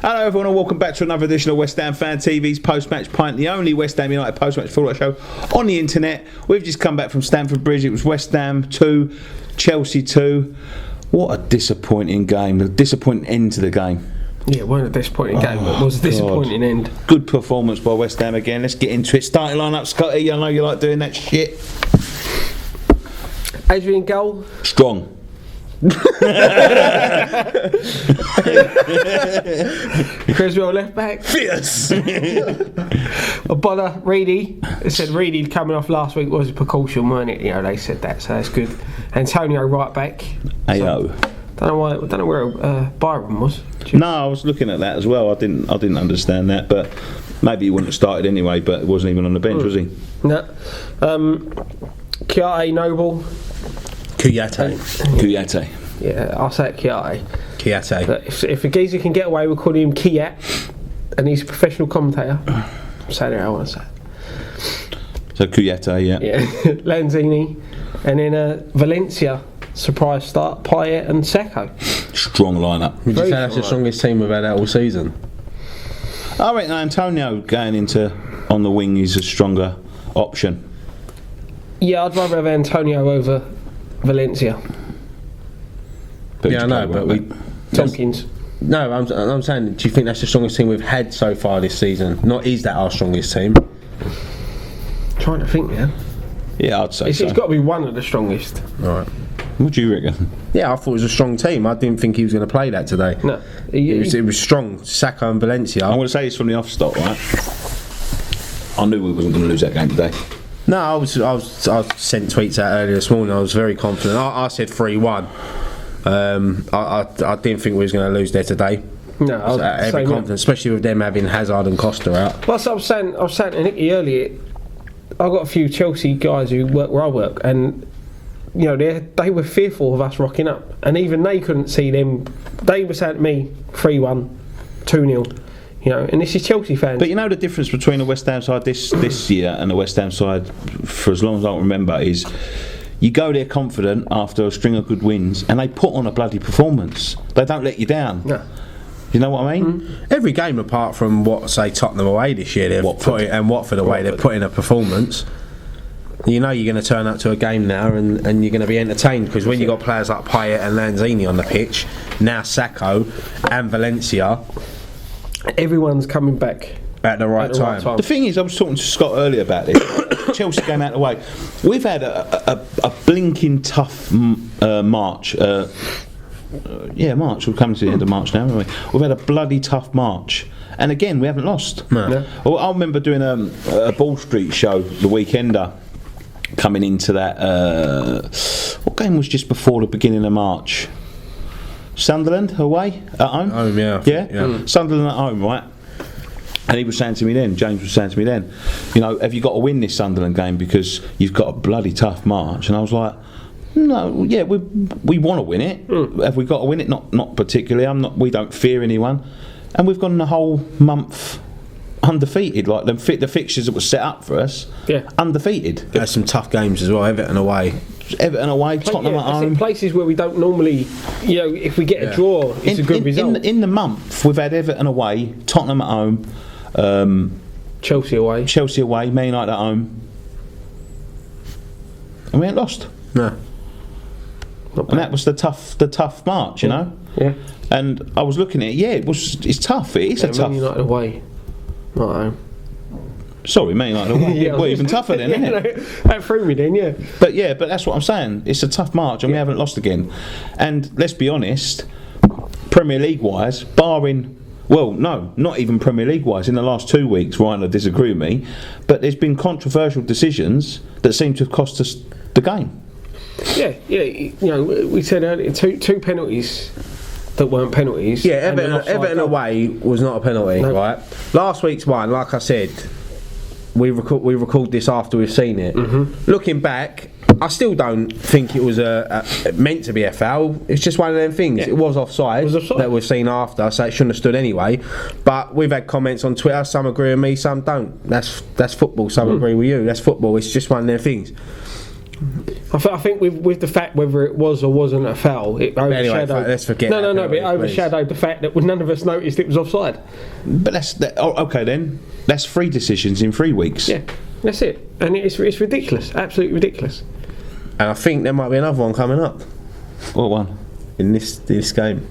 Hello everyone and welcome back to another edition of West Ham Fan TV's Post Match Pint, the only West Ham United post match football show on the internet. We've just come back from Stamford Bridge. It was West Ham 2, Chelsea 2. What a disappointing game, a disappointing end to the game. Yeah, it wasn't a disappointing game, but it was a disappointing end. Good performance by West Ham again. Let's get into it. Starting line up, Scotty. I know you like doing that shit. Adrian goal. Strong. Creswell left back. Fierce. Obola, Reedy. They said Reedy coming off last week was a precaution, weren't it? You know, they said that, so that's good. Antonio right back. Ayo. Don't know where Byron was. No, I was looking at that as well. I didn't understand that, but maybe he wouldn't have started anyway. But he wasn't even on the bench, was he? No. Kouyate, Noble. Kouyate. Yeah, I'll say it, Kouyate. But if a geezer can get away with calling him Kouyate, and he's a professional commentator, say it how I want to say it. So Kouyate, Yeah, Lanzini, and then Valencia. Surprise start, Payet and Seko. Strong lineup. Would you say that's the strongest team we've had out all season? I reckon Antonio going into on the wing is a stronger option. Yeah, I'd rather have Antonio over Valencia. But yeah, I know, but we... Tompkins. No, I'm saying, do you think that's the strongest team we've had so far this season? Not is that our strongest team? Trying to think, yeah. Yeah, I'd say so. It's got to be one of the strongest. Right. What do you reckon? Yeah, I thought it was a strong team. I didn't think he was going to play that today. No. It was strong. Saka and Valencia. I'm going to say it's from the off stop, right? I knew we wasn't going to lose that game today. No, I sent tweets out earlier this morning. I was very confident. I said 3-1. I didn't think we was going to lose there today. No, I was heavy confidence, especially with them having Hazard and Costa out. Plus, I was saying to Nicky earlier, I've got a few Chelsea guys who work where I work, and you know they were fearful of us rocking up, and even they couldn't see them. They were saying to me 3-1, 2-0. You know, and this is Chelsea fans. But you know the difference between the West Ham side this year and the West Ham side for as long as I can remember is you go there confident after a string of good wins and they put on a bloody performance. They don't let you down. No. You know what I mean? Every game apart from Tottenham away this year, Watford away, they've put in a performance. You know you're going to turn up to a game now and you're going to be entertained, because when you've got players like Payet and Lanzini on the pitch, now Sako and Valencia, everyone's coming back at the right time. The thing is, I was talking to Scott earlier about this. Chelsea came out of the way. We've had a blinking tough March. March. We're coming to the end of March now, haven't we? We've had a bloody tough March. And again, we haven't lost. No. Yeah. Well, I remember doing a Ball Street show, the Weekender, coming into that. What game was just before the beginning of March? Sunderland away at home? Home, yeah. Yeah? Sunderland at home, right? And he was saying to me then, James was saying to me then, you know, have you got to win this Sunderland game because you've got a bloody tough March? And I was like, no, yeah, we want to win it. Have we got to win it? Not particularly. We don't fear anyone. And we've gone the whole month undefeated. Like the fixtures that were set up for us, undefeated. There's some tough games as well. Everton away, Tottenham at home. Places where we don't normally, you know, if we get a draw, it's a good result. In the month, we've had Everton away, Tottenham at home, Chelsea away, Man United at home, and we ain't lost. No. And that was the tough March, you know. Yeah. And I was looking at it. It's tough. It is a tough. Man United away, not at home. Sorry, Man United away. Well, even tougher then, isn't it? That threw me then, yeah. But that's what I'm saying. It's a tough March, and we haven't lost again. And let's be honest, Premier League wise, barring. Well, no, not even Premier League wise. In the last 2 weeks, Ryan will disagree with me, but there's been controversial decisions that seem to have cost us the game. Yeah. You know, we said earlier two penalties that weren't penalties. Yeah, Everton away was not a penalty, right? Last week's one, like I said, we record this after we've seen it. Mm-hmm. Looking back, I still don't think it was meant to be a foul. It's just one of them things. Yeah. It was offside that we've seen after, so it shouldn't have stood anyway. But we've had comments on Twitter. Some agree with me, some don't. That's football. Some agree with you. That's football. It's just one of them things. I think with the fact whether it was or wasn't a foul, it overshadowed. Anyway, let's forget. No, that but it overshadowed the fact that none of us noticed it was offside. But okay then. That's 3 decisions in 3 weeks. Yeah, that's it, and it's ridiculous, absolutely ridiculous. And I think there might be another one coming up What one? in this game.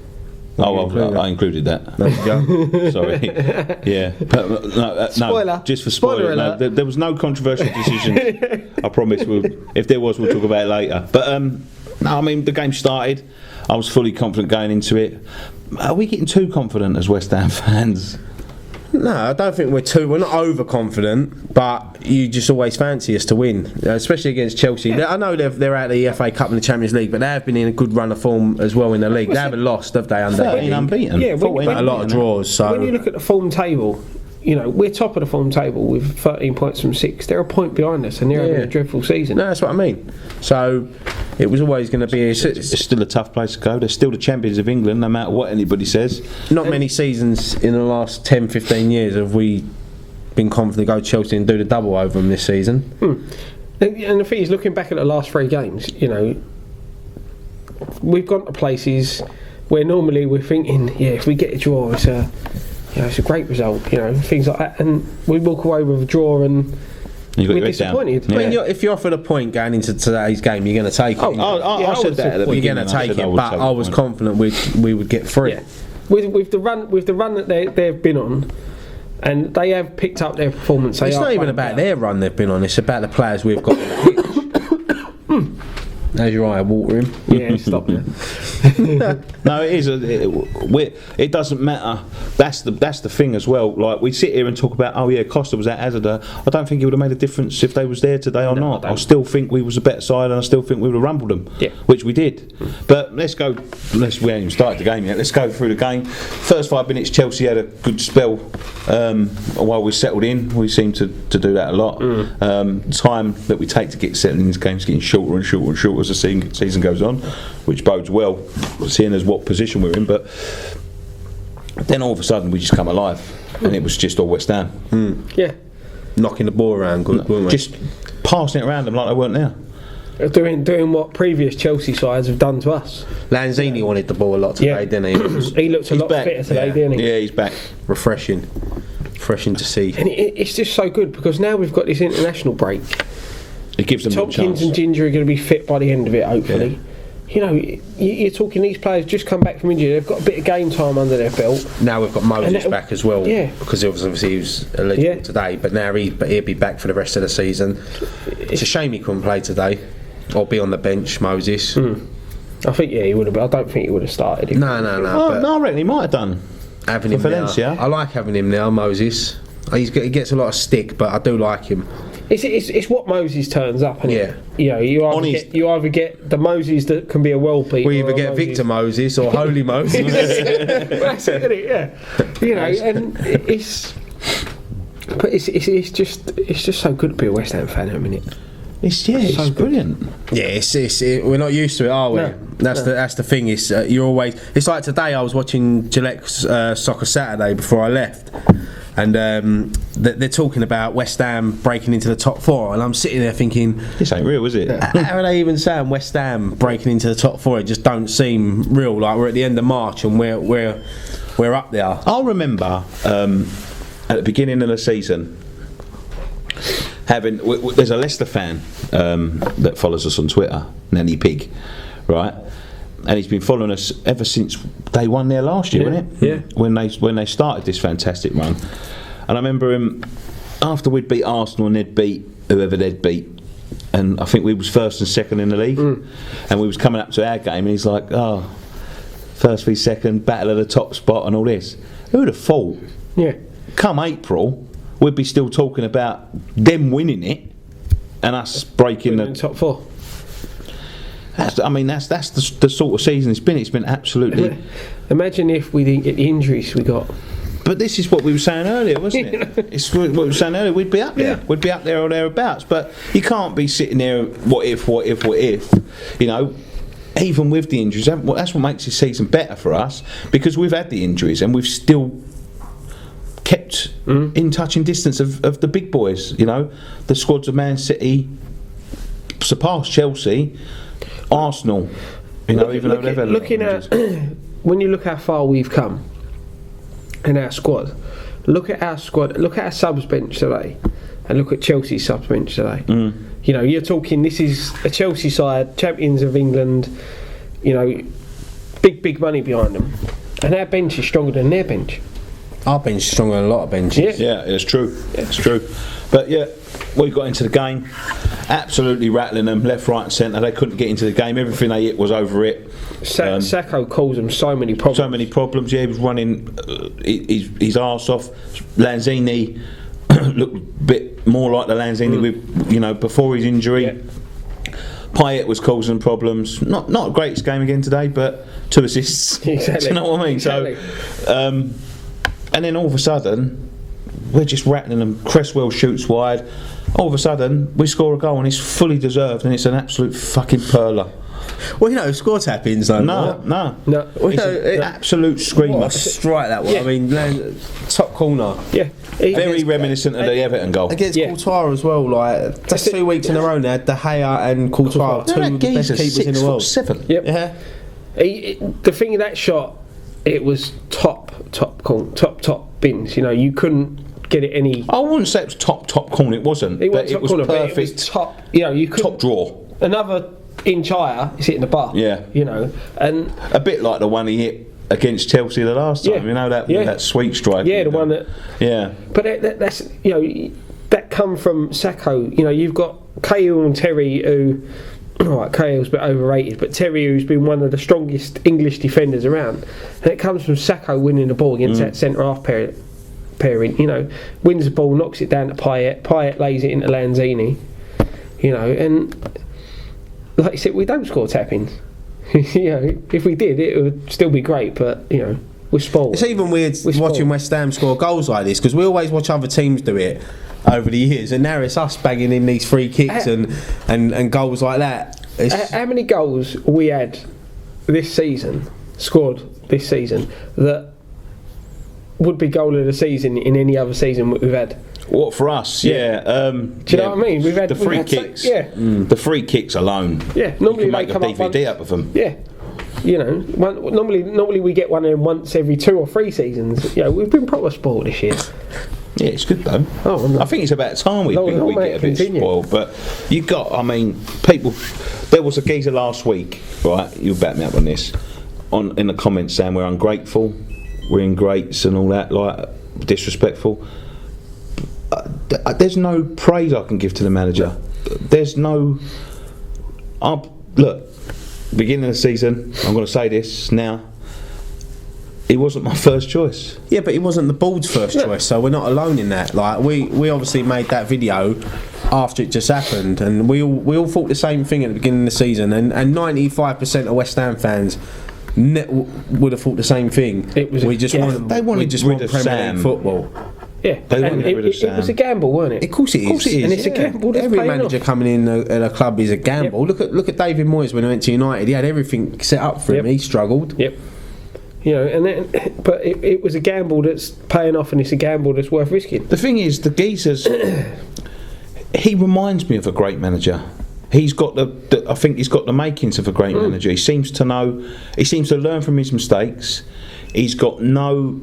Oh, well, I included that. There you go. Sorry. Yeah. No, Spoiler. just for Spoiler spoiler. No, alert. there was no controversial decisions. I promise. If there was, we'll talk about it later. But no, I mean the game started. I was fully confident going into it. Are we getting too confident as West Ham fans? No, I don't think we're not overconfident, but you just always fancy us to win, especially against Chelsea. I know they're out of the FA Cup and the Champions League, but they have been in a good run of form as well in the league. They haven't lost, have they? Under 13 unbeaten. Yeah, 14 a lot of draws. So when you look at the form table, we're top of the form table with 13 points from 6. They're a point behind us, and they're having a dreadful season. No, that's what I mean. So it was always going to be. It's still a tough place to go. They're still the champions of England, no matter what anybody says. Not many seasons in the last 10, 15 years have we been confident to go to Chelsea and do the double over them this season. And the thing is, looking back at the last 3 games, we've gone to places where normally we're thinking, if we get a draw, it's a great result, things like that, and we walk away with a draw and we're disappointed. Yeah. I mean, if you're offered a point going into today's game, you're going to take it. I said that at the You're beginning. going to take it, but I was confident we would get 3. Yeah. With the run that they've been on, and they have picked up their performance. It's not even about their run they've been on. It's about the players we've got on the pitch. How's your eye watering? Yeah, stop it. No, it is. It doesn't matter. That's the thing as well. Like we sit here and talk about, Costa was at Hazard. I don't think it would have made a difference if they was there today or not. I still think we was a better side, and I still think we would have rumbled them. Yeah. Which we did. But we haven't even started the game yet. Let's go through the game. First 5 minutes, Chelsea had a good spell. While we settled in, we seem to do that a lot. Time that we take to get settled in this game is getting shorter and shorter and shorter as the season goes on, which bodes well, seeing as what position we're in. But then all of a sudden we just come alive, and it was just all West Ham. Yeah, knocking the ball around, good, weren't we? Just passing it around them like they weren't there. Doing what previous Chelsea sides have done to us. Lanzini wanted the ball a lot today, didn't he? He looked a lot fitter today, didn't he? Yeah, he's back. Refreshing to see. And it's just so good because now we've got this international break. It gives them a chance. Tompkins and Ginger are going to be fit by the end of it, hopefully. You're talking these players just come back from injury. They've got a bit of game time under their belt. Now we've got Moses back as well. Yeah. Because obviously he was eligible today, but now he'll be back for the rest of the season. It's a shame he couldn't play today or be on the bench, Moses. I think he would have. I don't think he would have started. No. I reckon he might have done. Having him Valencia. now, I like having him now, Moses. He gets a lot of stick, but I do like him. It's what Moses turns up, and you either get the Moses that can be a world beater. We either get Victor Moses or Holy Moses. That's it, isn't it? Yeah, and it's just so good to be a West Ham fan at a minute. It's brilliant. Yeah, we're not used to it, are we? No, that's the thing. You're always. It's like today. I was watching Gillette's Soccer Saturday before I left, and they're talking about West Ham breaking into the top 4, and I'm sitting there thinking, this ain't real, is it? How are they even saying West Ham breaking into the top 4? It just don't seem real. Like we're at the end of March and we're up there. I'll remember at the beginning of the season. There's a Leicester fan that follows us on Twitter, Nanny Pig, right? And he's been following us ever since they won there last year, wasn't it? Yeah. When they started this fantastic run, and I remember him after we'd beat Arsenal and they'd beat whoever they'd beat, and I think we was first and second in the league, and we was coming up to our game, and he's like, first v second, battle of the top spot, and all this. Who'd have thought? Yeah. Come April, we'd be still talking about them winning it and us breaking the top 4. That's the sort of season it's been. It's been absolutely. Imagine if we didn't get the injuries we got. But this is what we were saying earlier, wasn't it? It's what we were saying earlier. We'd be up there. We'd be up there or thereabouts. But you can't be sitting there. What if? Even with the injuries, that's what makes this season better for us, because we've had the injuries and we've still kept in touching distance of the big boys. The squads of Man City, surpassed Chelsea, Arsenal. You know, even though they've had looking at when you look how far we've come in our squad. Look at our squad. Look at our subs bench today, and look at Chelsea's subs bench today. You know, you're talking. This is a Chelsea side, champions of England. You know, big money behind them, and our bench is stronger than their bench. Our bench is stronger than a lot of benches. Yeah, it's true. It's true. But yeah, we got into the game, absolutely rattling them left, right, and centre. They couldn't get into the game. Everything they hit was over it. Sacco caused them so many problems. So many problems. Yeah, he was running his arse off. Lanzini looked a bit more like the Lanzini with, before his injury. Yeah. Payet was causing problems. Not a greatest game again today, but 2 assists. Exactly. Do you know what I mean? Exactly. So, and then all of a sudden, we're just rattling them. Cresswell shoots wide. All of a sudden, we score a goal and it's fully deserved, and it's an absolute fucking perler. Well, score tap-ins though. No. Well, It's an absolute screamer. What a strike that was. Yeah. I mean, top corner. Yeah. Very reminiscent of the Everton goal. Against Courtois as well, like that's 2 weeks in a row now. De Gea and Courtois, two of the best keepers in the world. 6'7". Yep. Yeah. The thing of that shot, it was top bins. You know, you couldn't get it any. I wouldn't say it was top corner. It wasn't. It but was it was corner, perfect. but it was top. You know, you could Top draw. another inch higher. It's hitting the bar. Yeah. You know, and A bit like the one he hit against Chelsea the last time. Yeah. You know that sweet strike. yeah, the one that. Yeah. But that's that come from Sacco. You know, you've got Cahill and Terry who. Alright, Cahill's a bit overrated, but Terry, who's been one of the strongest English defenders around, and it comes from Sacco winning the ball against that centre half pairing. You know, wins the ball, knocks it down to Payet. Payet lays it into Lanzini. You know, and like I said, we don't score tap-ins. You know, if we did, it would still be great. But you know, we're spoiled. It's even weird watching West Ham score goals like this because we always watch other teams do it over the years, and now it's us banging in these free kicks and goals like that. How many goals we had scored this season, that would be goal of the season in any other season we've had? What for us? Yeah. Do you know what I mean? We've had the free kicks. The free kicks alone. Yeah. Normally you can they make come a up DVD up of them. Yeah. You know, normally we get one of them once every 2 or 3 seasons. You know, we've been proper spoiled this year. Yeah, it's good though. I think it's about time we get a bit spoiled. But people. There was a geezer last week, right? You'll back me up on this. In the comments saying we're ungrateful, we're ingrates and all that, like disrespectful. There's no praise I can give to the manager. There's no. Look, beginning of the season. I'm going to say this now. He wasn't my first choice. Yeah, but he wasn't the board's first choice, so we're not alone in that. Like we obviously made that video after it just happened, and we all thought the same thing at the beginning of the season, and 95% of West Ham fans would have thought the same thing. We just want Premier League football. Yeah, it was a gamble, wasn't it? Of course it is. And it's a gamble. That's Every manager coming in at a club is a gamble. Yep. Look at David Moyes when he went to United. He had everything set up for him. He struggled. Yep. You know, but it was a gamble that's paying off, and it's a gamble that's worth risking. The thing is, the geezers. He reminds me of a great manager. He's got I think he's got the makings of a great manager. He seems to know. He seems to learn from his mistakes. He's got no.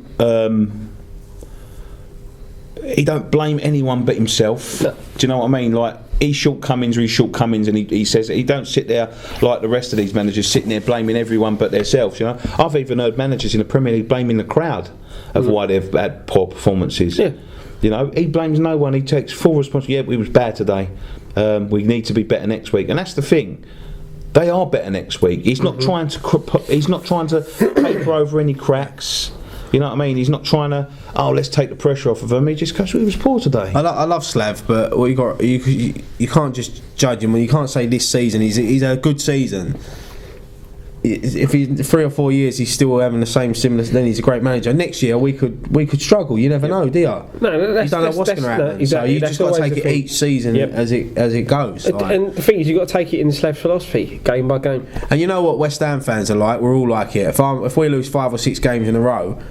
He don't blame anyone but himself. No. Do you know what I mean? Like his shortcomings are his shortcomings, and he says he don't sit there like the rest of these managers sitting there blaming everyone but themselves. You know, I've even heard managers in the Premier League blaming the crowd of why they've had poor performances. Yeah. You know, he blames no one. He takes full responsibility. Yeah, we was bad today. We need to be better next week, and that's the thing. They are better next week. He's not trying to. He's not trying to paper over any cracks. You know what I mean? He's not trying to. Let's take the pressure off of him. He just goes, he was poor today. I love Slav, but what you can't just judge him. You can't say this season he's a good season. If he's 3 or 4 years, he's still having the similar. Then he's a great manager. Next year we could struggle. You never know, do you? No, you don't know what's going to happen. So you just got to take it each season as it goes. And the thing is, you got to take it in Slav's philosophy, game by game. And you know what West Ham fans are like? We're all like it. If we lose 5 or 6 games in a row,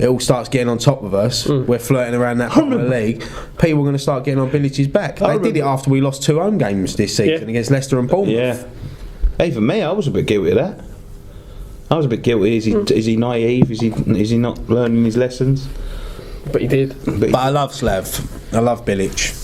it all starts getting on top of us, we're flirting around that part of the league, people are going to start getting on Billich's back. They did it after we lost 2 home games this season against Leicester and Bournemouth. Yeah. Even me, I was a bit guilty of that. I was a bit guilty. Is he naive? Is he not learning his lessons? But he did. But I love Slav. I love Bilic.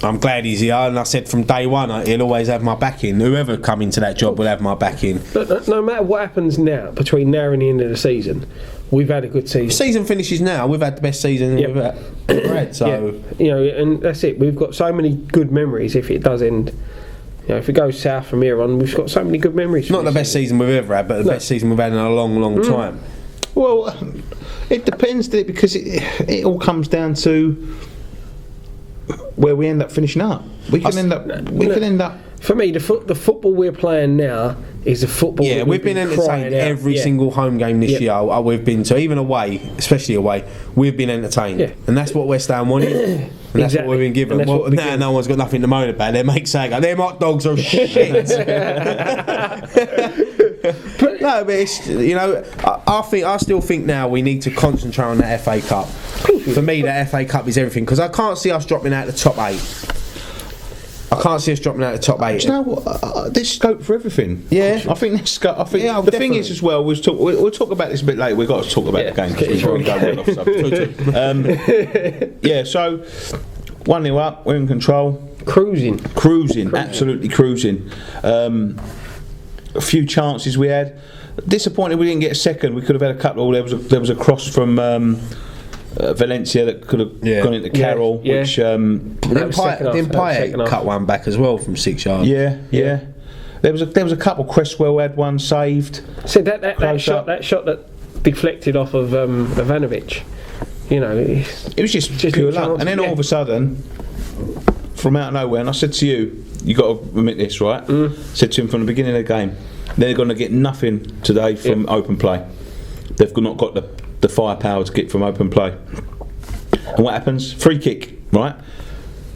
I'm glad he's here, and I said from day one he'll always have my backing. Whoever come into that job will have my backing. No matter what happens now, between now and the end of the season, we've had a good season. Season finishes now. We've had the best season we've ever had. So and that's it. We've got so many good memories. If it does end, if it goes south from here on, we've got so many good memories. Not the best season we've ever had, but the best season we've had in a long, long time. Well, it depends, because it all comes down to where we end up finishing up. We can end up. For me, the football we're playing now is the football. Yeah, we've been entertained every single home game this year. We've been to, even away, especially away. We've been entertained, and that's what West Ham wanted, and that's what we've been given. Well, now no one's got nothing to moan about. They make saying, "Them hot dogs are shit." No, but it's, I still think now we need to concentrate on the FA Cup. For me, the FA Cup is everything, because I can't see us dropping out the top 8. I can't see us dropping out the top 8. Do you know what? There's scope for everything. Yeah, I think there's scope. I think the thing is as well. We'll talk about this a bit later. We've got to talk about the game because we've already gone off subject. So 1-0 up. We're in control. Cruising. Absolutely cruising. A few chances we had. Disappointed we didn't get a second. We could have had a couple. There was a cross from Valencia that could have gone into Carroll, which didn't Payet cut one back as well from 6 yards. Yeah. There was a couple. Cresswell had one saved. So that shot that deflected off of Ivanovic. It was just pure luck. And then all of a sudden, from out of nowhere, and I said to you, you got to admit this, right? Said to him from the beginning of the game, they're going to get nothing today from open play. They've not got the firepower to get from open play. And what happens? Free kick, right?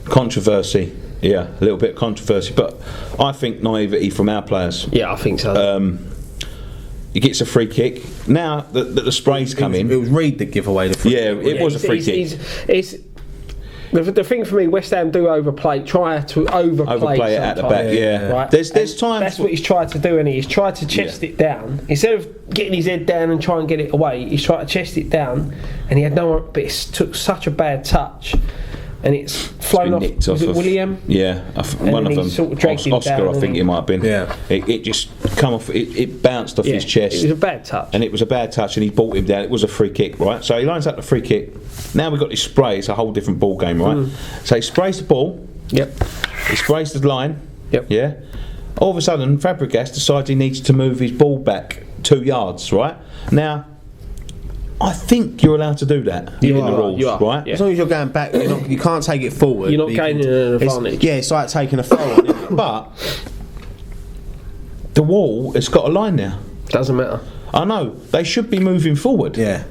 Controversy. Yeah, a little bit of controversy, but I think naivety from our players. Yeah, I think so. He gets a free kick. Now that the spray's come in, it was Reed that gave away the free kick. Yeah, it was a free kick. The thing for me, West Ham do try to overplay it at the back. Yeah, right. There's times. That's what he's tried to do, and he's tried to chest it down instead of getting his head down and try and get it away. He's tried to chest it down, and he had no one. But it took such a bad touch, and it's flown off. Was it William? Yeah, one of them. Sort of Oscar, I think it might have been. Yeah, it just come off. It bounced off his chest. It was a bad touch, and he brought him down. It was a free kick, right? So he lines up the free kick. Now we've got this spray. It's a whole different ball game, right? So he sprays the ball. Yep. He sprays the line. Yep. Yeah. All of a sudden, Fabregas decides he needs to move his ball back 2 yards, right? Now, I think you're allowed to do that in the rules, right? Yeah. As long as you're going back, you can't take it forward. You're not gaining an advantage. It's like taking a throw on, isn't it? But the wall has got a line now. Doesn't matter. I know they should be moving forward. Yeah.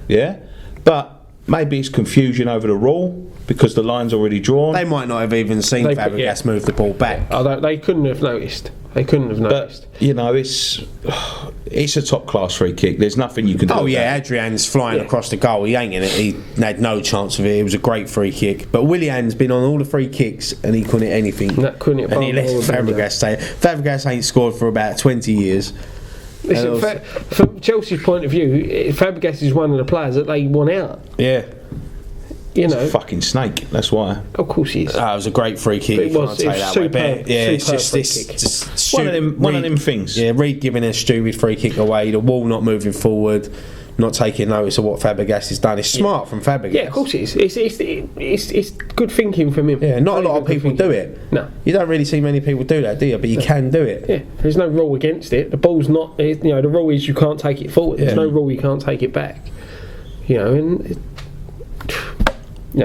But maybe it's confusion over the rule because the line's already drawn. They might not have even seen Fabregas move the ball back. They couldn't have noticed. But it's a top class free kick. There's nothing you can do. Oh yeah, Adrian's flying across the goal. He ain't in it. He had no chance of it. It was a great free kick. But Willian's been on all the free kicks and he couldn't hit anything. And he let Fabregas stay. Fabregas ain't scored for about 20 years. Listen, from Chelsea's point of view, Fabregas is one of the players that they want out. Yeah. He's a fucking snake, that's why. Of course he is. It was a great free kick. It was superb. Yeah, it's just one of them things. Yeah, Reed giving a stupid free kick away, the wall not moving forward, not taking notice of what Fabregas has done. It's smart from Fabregas. Yeah, of course it is. It's good thinking from him. Yeah, not a lot of people do it. No. You don't really see many people do that, do you? But you can do it. Yeah, there's no rule against it. The ball's not, the rule is you can't take it forward. There's no rule you can't take it back.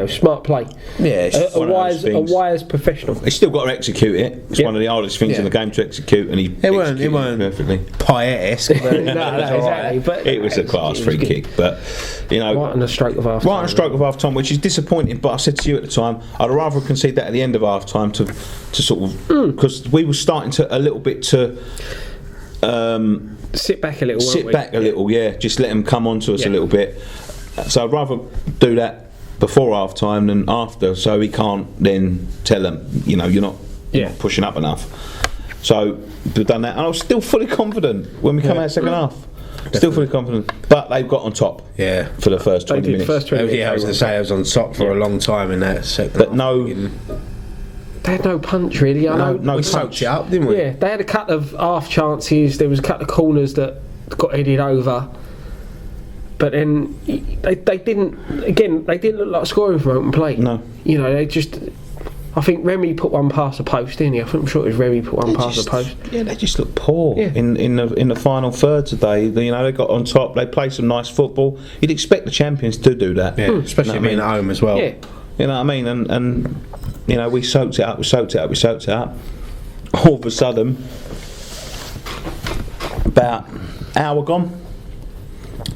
Smart play. Yeah, a wise professional. He's still got to execute it. It's one of the hardest things in the game to execute, and he executed it perfectly. Payet-esque. No, exactly. But it was a class free kick, but right on the stroke of half time. Right on the stroke of half time, which is disappointing. But I said to you at the time, I'd rather concede that at the end of half time to sort of because we were starting to a little bit to. Sit back a little. Just let them come on to us a little bit. So I'd rather do that before half time than after, so he can't then tell them, you're not pushing up enough. So we've done that, and I was still fully confident when we come out second half. Definitely. Still fully confident, but they've got on top. Yeah, for the first 20 minutes. First 20 minutes. I was going to say I was on top for a long time in that second. But they had no punch really. We soaked it up, didn't we? Yeah, they had a couple of half chances. There was a couple of corners that got headed over. But then they didn't look like scoring from open play. No. They just... I think Remy put one past the post, didn't he? I'm sure it was Remy put one past the post. Yeah, they just look poor in the final third today. They got on top. They played some nice football. You'd expect the champions to do that. Yeah, especially being at home as well. Yeah. You know what I mean? And we soaked it up. All of a sudden, about an hour gone,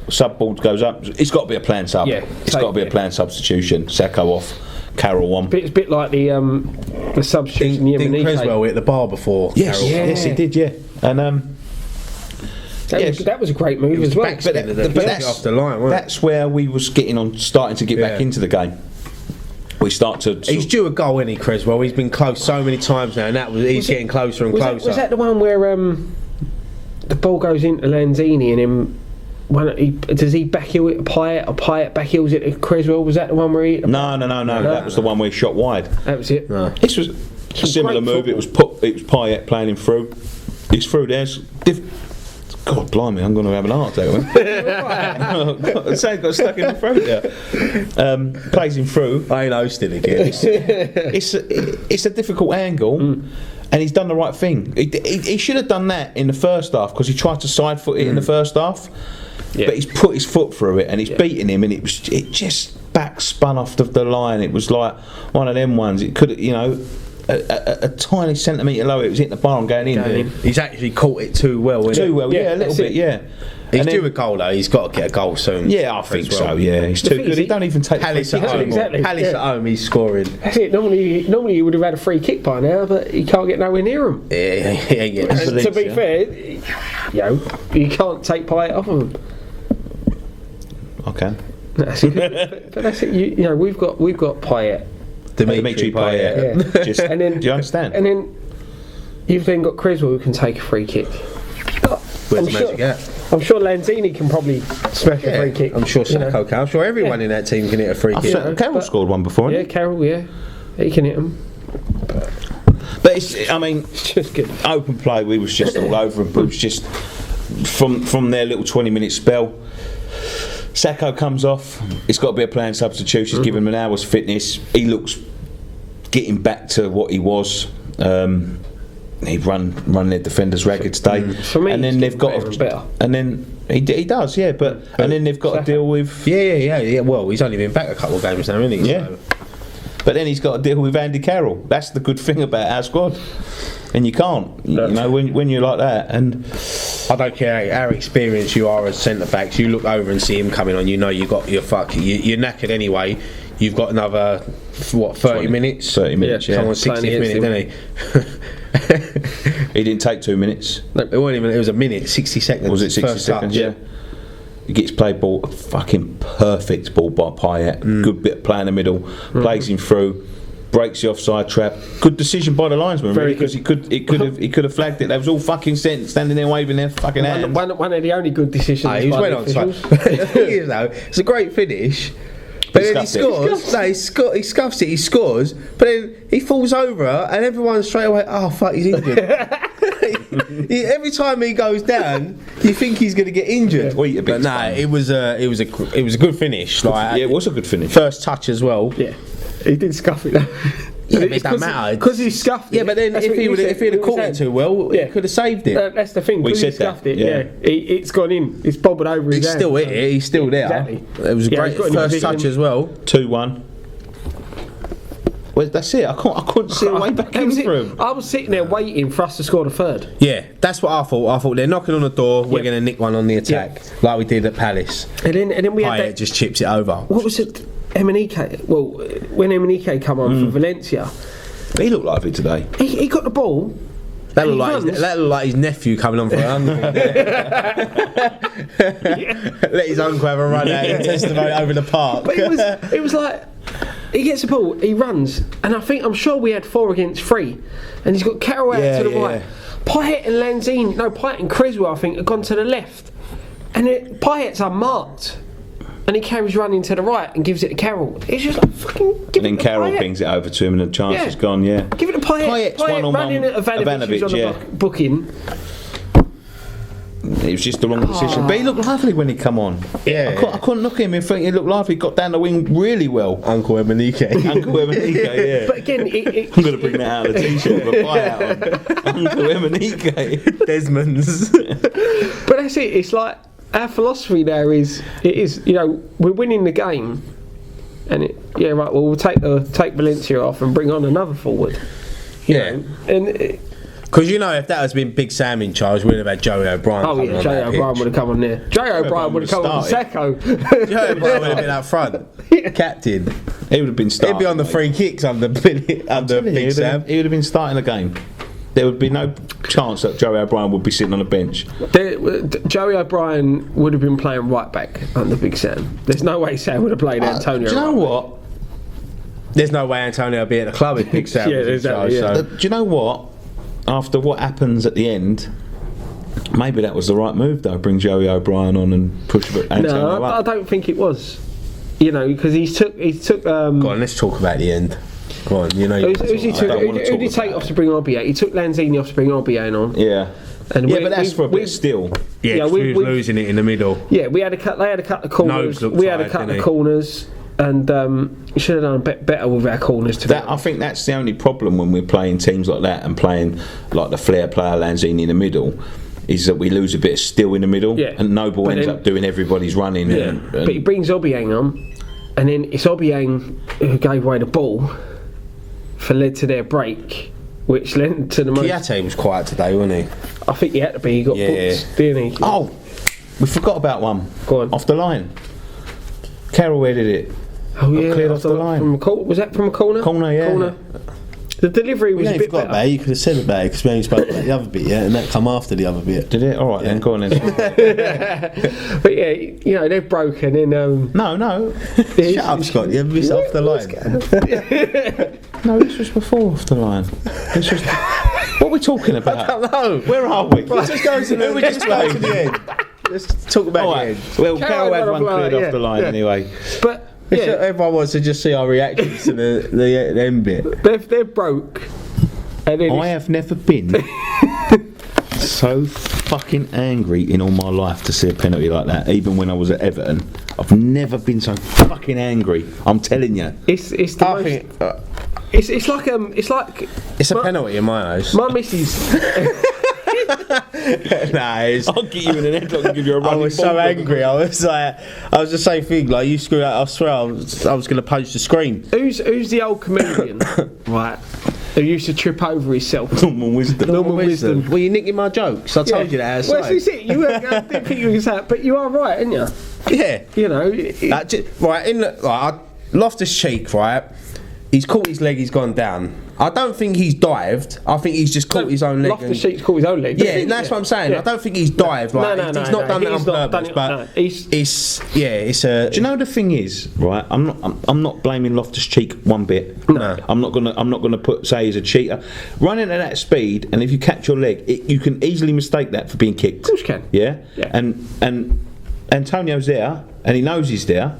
sub board goes up. It's got to be a planned sub. Yeah, it's got to be a planned substitution. Sacco off, Carroll on. It's a bit like the substitution. Didn't Creswell hit the bar before? Yes, Carroll? yes, he did. Yeah, and that was a great move as well. But that's off the line. That's where we was starting to get back into the game. We start to. He's due a goal, isn't he, Creswell? He's been close so many times now, and he's getting closer and closer. Was that the one where the ball goes into Lanzini and then? Does he backheel it to Pyatt, or Pyatt backheels it to Creswell? Was that the one where he... No. That was the one where he shot wide. That was it. No. This was a similar move. Football. It was Pyatt playing him through. He's through there. God blimey, I'm going to have an heart attack. It's got stuck in my throat there. Plays him through. I ain't hosting again. It's a difficult angle. And he's done the right thing. He should have done that in the first half because he tried to side foot it in the first half. Yeah. But he's put his foot through it and he's beaten him, and it just back spun off the line. It was like one of them ones. It could, a tiny centimetre lower. It was hitting the bar and going in. He's actually caught it too well. A little bit. Yeah. He's due a goal though. He's got to get a goal soon. Yeah, I think so. Yeah, he's too good. He don't even take Palace at home. Exactly. Palace at home, he's scoring. That's it. Normally he would have had a free kick by now, but he can't get nowhere near him. Yeah. To be fair, you can't take Pyatt off of him. Okay. That's it. But that's it. We've got Pyatt. Dimitri Payet. Yeah. And then, do you understand? And then you've then got Creswell who can take a free kick. I'm sure Lanzini can probably smash a free kick. I'm sure Sacco can. I'm sure everyone in that team can hit a free kick. Carroll scored one before. Yeah, Carroll. Yeah, he can hit them. But it's just good. Open play. We was just all over him. It was just from their little 20-minute spell. Sacco comes off. It's got to be a planned substitution. Give him an hour's fitness. He looks getting back to what he was. He run their defenders ragged today. For me, and then they've got better. And then he does, yeah. But and then they've got to deal with. Yeah. Well, he's only been back a couple of games now, isn't he? Yeah. So. But then he's got to deal with Andy Carroll. That's the good thing about our squad. And you can't, when you're like that. And I don't care how experienced you are as centre backs. You look over and see him coming on. You're knackered anyway. You've got another 30 minutes. 30 minutes. Come on, 60th minute, didn't he? He didn't take 2 minutes. No, it wasn't even. It was a minute, 60 seconds. Was it 60 seconds? Yeah. He gets played ball, a fucking perfect ball by Pyatt. Good bit of play in the middle. Plays him through. Breaks the offside trap. Good decision by the linesman, really, because he could have flagged it. They was all fucking standing there waving their fucking hands. One of the only good decisions. He was well on side. The thing is, though, it's a great finish. But then he scores. No, he scuffs it. He scores. But then he falls over, and everyone straight away. Oh fuck, he's injured. Every time he goes down, you think he's going to get injured. But no, it was a good finish. Like, it was a good finish. First touch as well. Yeah. He did scuff it. Yeah, but it doesn't matter because he scuffed it. Yeah, but then if he'd have caught it too well, he could have saved it. That's the thing. We said scuffed that. it. It's gone in. It's bobbled over his hand. Still hit it. He's still there. Exactly. It was a great first touch as well. 2-1. Well, that's it. I couldn't see a way back in for him. I was sitting there waiting for us to score the third. Yeah, that's what I thought. I thought they're knocking on the door. We're going to nick one on the attack, like we did at Palace. And then we had that just chips it over. What was it? Emenike. Well, when Emenike come on for Valencia, he looked lively today. He got the ball, That looked like his nephew coming on for an uncle. Let his uncle have a run out and testimony over the park. But it was like, he gets the ball, he runs, and I'm sure we had 4 against 3, and he's got Carroll out to the right. Pyatt and Pyatt and Creswell, I think, have gone to the left, and Pyatt's unmarked. And he carries running to the right and gives it to Carroll. It's just like, fucking give it to Pyatt. And then Carroll pings it over to him and the chance is gone, Give it to Pyatt. Pyatt's running at Ivanovic who's on the booking. It was just the wrong decision. But he looked lively when he come on. Yeah. I couldn't look at him and think he looked lively. He got down the wing really well. Uncle Emenike, yeah. But again, I'm going to bring that out of the t-shirt with a buyout on. Uncle Emenike. Desmond's. But that's it. It's like, our philosophy there is we're winning the game, and we'll take Valencia off and bring on another forward. You know? And because if that has been Big Sam in charge, we'd have had Joey O'Brien. Oh yeah, Joey O'Brien would have come on there. Joey O'Brien would have come on Sacco. Joey O'Brien would have been up front, captain. He would have been starting. He'd be on the free kicks under Big Sam. He would have been starting the game. There would be no chance that Joey O'Brien would be sitting on the bench. Joey O'Brien would have been playing right back under Big Sam. There's no way Sam would have played Antonio. Do you know what? There's no way Antonio would be at the club if Big Sam was in charge. So. Do you know what? After what happens at the end, maybe that was the right move though. Bring Joey O'Brien on and push Antonio up. I don't think it was. Because he took. Go on, let's talk about the end. Go on, who did he take off to bring Obiang? He took Lanzini off to bring Obiang on. Yeah. But that's for a bit still. Yeah, we was losing it in the middle. Yeah, we had to cut. They had to cut the corners. We had to cut the corners, and we should have done a bit better with our corners. I think that's the only problem when we're playing teams like that and playing like the flair player Lanzini in the middle. Is that we lose a bit of still in the middle, and Noble ends up doing everybody's running. Yeah. But he brings Obiang on, and then it's Obiang who gave away the ball. Led to their break, which led to the most. Kouyate was quiet today, wasn't he? I think he had to be. He got booked, didn't he? Oh, we forgot about one. Go on. Off the line. Carroll headed it. Oh yeah, cleared off the line. Was that from a corner? Corner, yeah. Corner. The delivery was a bit better. About it. You could have said about it because we only spoke about the other bit, and that come after the other bit. Did it? All right, then go on then. But yeah, they're broken. And no. Shut up, Scott. You missed off the line. No, this was before off the line. This was. What are we talking about? I don't know. Where are we? Let's just go to the end. Let's talk about the end. Well, Carroll had one cleared off the line anyway. But everyone wants to just see our reactions to the end bit. They're broke. And then I have never been so fucking angry in all my life to see a penalty like that. Even when I was at Everton, I've never been so fucking angry. I'm telling you. It's a penalty in my eyes. My missus. I'll get you in an headlock and give you a running I was so angry. I was the same thing. Like you screwed out. I swear I was going to punch the screen. Who's the old comedian? Right. Who used to trip over himself? Norman Wisdom. Well, you nicking my jokes. I told you that. Well, that's it. You didn't think you was that, but you are right, aren't you? Yeah. Right. Loftus-Cheek, right? He's caught his leg. He's gone down. I don't think he's dived. I think he's just caught his own leg. Loftus-Cheek's caught his own leg. Yeah, that's what I'm saying. Yeah. I don't think he's dived. He's not done that on purpose. But it's a. Do you know the thing is, right? I'm not blaming Loftus-Cheek one bit. No. I'm not gonna say he's a cheater. Running at that speed, and if you catch your leg, you can easily mistake that for being kicked. Of course you can. Yeah. And Antonio's there, and he knows he's there.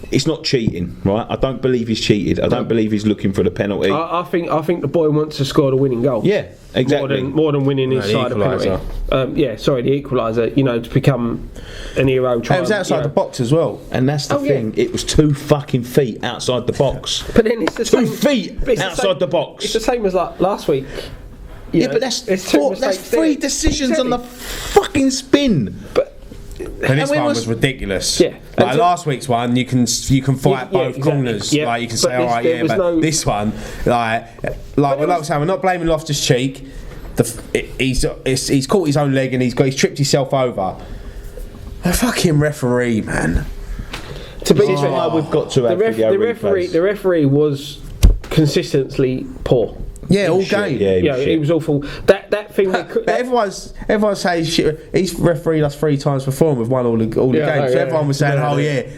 It's not cheating, right? I don't believe he's cheated. I don't believe he's looking for the penalty. I think the boy wants to score the winning goal. Yeah, exactly. More than winning inside a penalty. The equaliser. To become an hero. It was outside the box as well, and that's the thing. Yeah. It was 2 fucking feet outside the box. But then it's the 2 feet outside the box. It's the same as like last week. But that's 3 decisions on the fucking spin. But. And this one was ridiculous. Yeah. Like last week's one, you can fight both corners. Yeah. Like you can say, all right, but this one, like we're saying, we're not blaming Loftus-Cheek. He's caught his own leg and he's tripped himself over. The fucking referee, man. To be fair, we've got to have the referee was consistently poor. Yeah, all Shit, game. Yeah, Yeah, it was awful. That thing. But everyone says shit. He's refereed us 3 times before and we've won all the games. Yeah, So everyone was saying, "Oh yeah,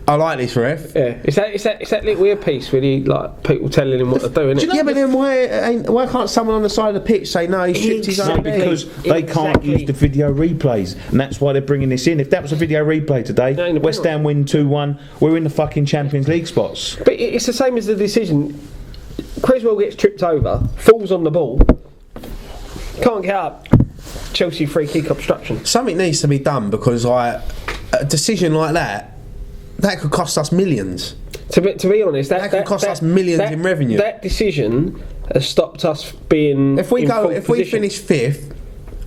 I like this ref." Yeah, it's that little earpiece really, like people telling him what to do, isn't it? Yeah, but then why can't someone on the side of the pitch say no? He stripped his own leg? Because they can't use the video replays, and that's why they're bringing this in. If that was a video replay today, No, West Ham win 2-1, we're in the fucking Champions League spots. But it's the same as the decision. Creswell gets tripped over, falls on the ball, can't get up. Chelsea free kick obstruction. Something needs to be done because a decision like that could cost us millions. To be honest, that could cost us millions in revenue. That decision has stopped us being. If we finish 5th,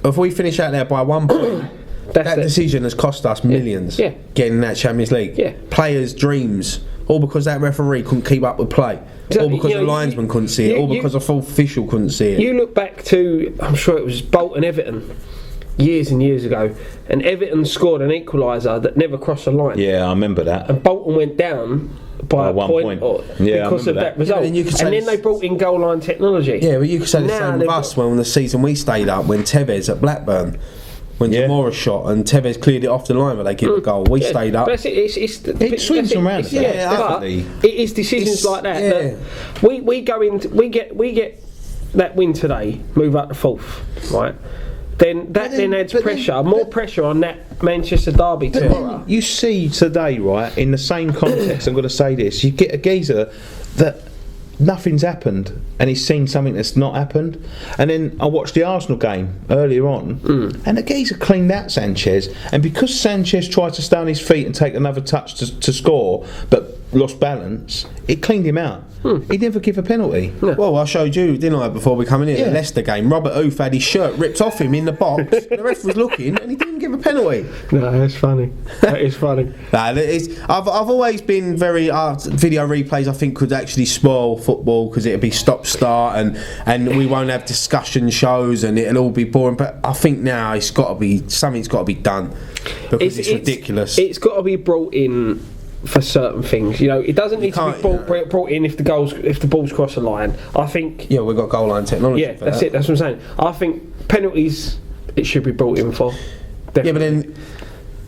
if we finish out there by 1 point, that decision has cost us millions. Yeah. Getting that Champions League. Yeah. Players' dreams, all because that referee couldn't keep up with play. All because the linesman couldn't see it. All because the full official couldn't see it. You look back to, I'm sure it was Bolton Everton, years and years ago, and Everton scored an equaliser that never crossed the line. Yeah, I remember that. And Bolton went down by a 1 point. Because of that result. Yeah, and then they brought in goal line technology. Yeah, but you could say the same with us when the season we stayed up, when Tevez at Blackburn, when Zamora shot and Tevez cleared it off the line, but they give a goal. We stayed up. But It swings and roundabouts. But it is decisions like that. That we go into we get that win today, move up to 4th, right? Then adds pressure, more pressure on that Manchester derby tomorrow. You see today, right, in the same context, I'm going to say this, you get a geezer that nothing's happened and he's seen something that's not happened, and then I watched the Arsenal game earlier on and the geezer cleaned out Sanchez, and because Sanchez tried to stay on his feet and take another touch to score but lost balance, it cleaned him out. He never give a penalty. Yeah. Well, I showed you, didn't I, before we come in here, the Leicester game. Robert Oof had his shirt ripped off him in the box. The ref was looking and he didn't give a penalty. No, that's funny. That is funny. I've always been very video replays. I think could actually spoil football because it'll be stop-start and we won't have discussion shows and it'll all be boring. But I think now something's got to be done because it's ridiculous. It's got to be brought in for certain things, you know. It doesn't need to be brought in if the ball's cross the line. I think. Yeah, we've got goal line technology. Yeah, that's it. That's what I'm saying. I think penalties it should be brought in for. Definitely. Yeah, but then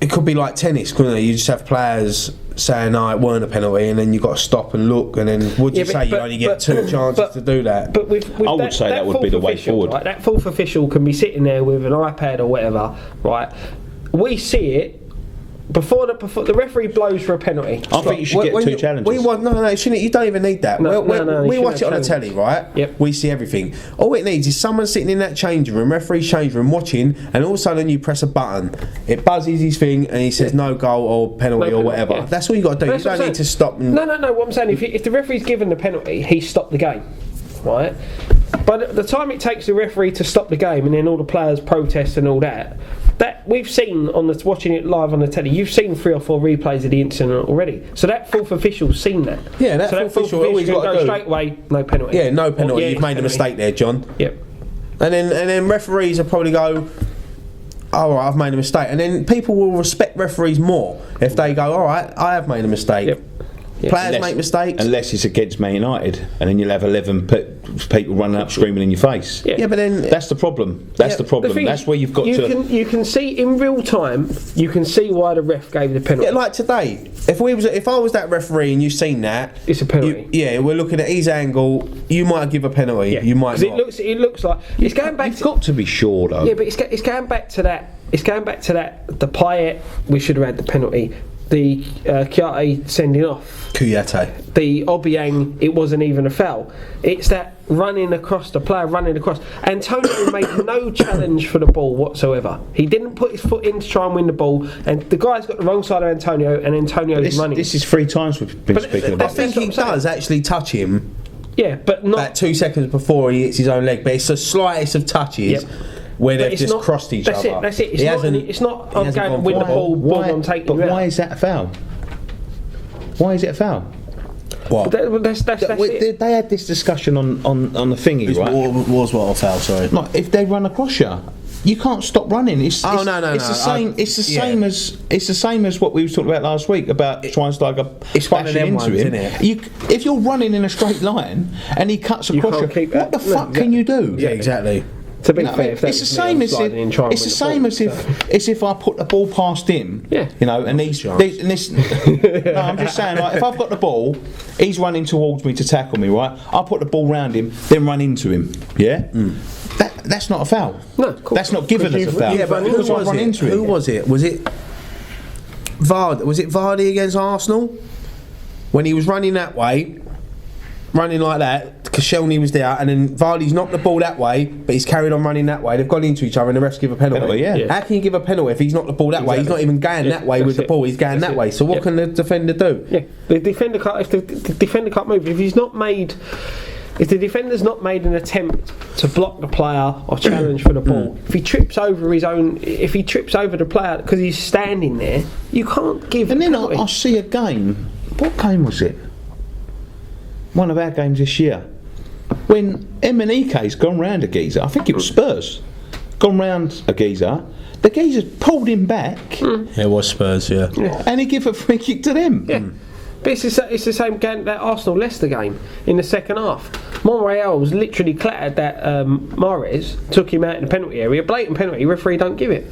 it could be like tennis, couldn't it? You just have players saying, "No, it weren't a penalty," and then you've got to stop and look, and then would you say you only get 2 chances to do that? But with I would say that would be the way forward. Right, that 4th official can be sitting there with an iPad or whatever, right? We see it. Before the referee blows for a penalty. I think you should get 2 challenges. No, shouldn't. You don't even need that. No, we watch it on the telly, right? Yep. We see everything. All it needs is someone sitting in that changing room, referee's changing room, watching, and all of a sudden you press a button, it buzzes his thing, and he says no goal or penalty or whatever. Yeah. That's all you got to do. You don't need to stop. No. What I'm saying, if the referee's given the penalty, he stopped the game, right? But the time it takes the referee to stop the game, and then all the players protest and all that we've seen watching it live on the telly. You've seen 3 or 4 replays of the incident already. So that 4th official's seen that. Yeah, that 4th official always got to go straight away. No penalty. Yeah, no penalty. You've made a mistake there, John. Yep. And then referees will probably go, all right, I've made a mistake. And then people will respect referees more if they go, all right, I have made a mistake. Yep. Yeah. Players make mistakes. Unless it's against Man United, and then you'll have 11 people running up screaming in your face. Yeah, but then that's the problem. That's the problem. That's where you've got to. You can see in real time. You can see why the ref gave the penalty. Yeah, like today. If I was that referee and you've seen that, it's a penalty. We're looking at his angle. You might give a penalty. Yeah. You might not. It looks like it's going back. You've got to be sure though. Yeah, but it's going back to that. It's going back to that. The Payet, we should have had the penalty. The Kouyate sending off. Kouyate. The Obiang, it wasn't even a foul. It's that the player running across. Antonio made no challenge for the ball whatsoever. He didn't put his foot in to try and win the ball, and the guy's got the wrong side of Antonio, and Antonio's running. This is 3 times we've been speaking about. I think he does actually touch him. Yeah, but not... About 2 seconds before he hits his own leg, but it's the slightest of touches. Yep. Where they've just crossed each other. That's it. It's not I'm going to win the ball, I'm taking you out. Why is that a foul? Why is it a foul? What? That's it. They had this discussion on the thingy, right? Was what a foul, sorry. Like, if they run across you, You can't stop running. It's no. the same. It's the same as what we were talking about last week about Schweinsteiger it's one of them into ones, him. isn't it? If you're running in a straight line and he cuts across can't keep what that. the fuck can you do? Yeah, exactly. To be You know, fair, if that it's the was me, same I'd as slide in and try and it's the win same ball, as if I put the ball past him. Yeah. You know, and he's no, I'm just saying, like, if I've got the ball, he's running towards me to tackle me, right? I'll put the ball round him, then run into him. Yeah. That's not a foul. No, of course. That's not given as a foul. Yeah, but who was it? Was it Vardy? Was it Vardy against Arsenal when he was running that way, running like that? Koscielny was there, and then Vardy's knocked the ball that way, but he's carried on running that way. They've gone into each other, and the refs give a penalty. Yeah. How can you give a penalty if he's knocked the ball that way? He's not even going that way with the ball. He's going that way. So what can the defender do? Yeah, the defender can't. If the defender can't move, if the defender's not made an attempt to block the player or challenge for the ball, if he trips over the player because he's standing there, you can't give. And then a penalty. I see a game. What game was it? One of our games this year. When Emenike's gone round a geezer, I think it was Spurs, gone round a geezer, the geezer's pulled him back. It was Spurs, yeah. And he gave a free kick to them. Yeah. But it's the same game, that Arsenal-Leicester game in the second half. Monreal was literally clattered that Mahrez, took him out in the penalty area, blatant penalty, referee don't give it.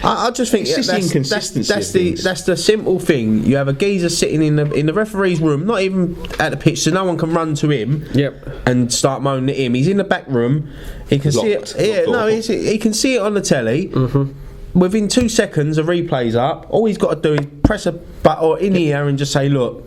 I just think It's just the inconsistency of things. that's the simple thing. You have a geezer sitting in the referee's room, not even at the pitch, so no one can run to him and start moaning at him. He's in the back room. He can see it. Yeah, no, he can see it on the telly. Within 2 seconds, a replay's up. All he's got to do is press a button or in the air and just say, "Look,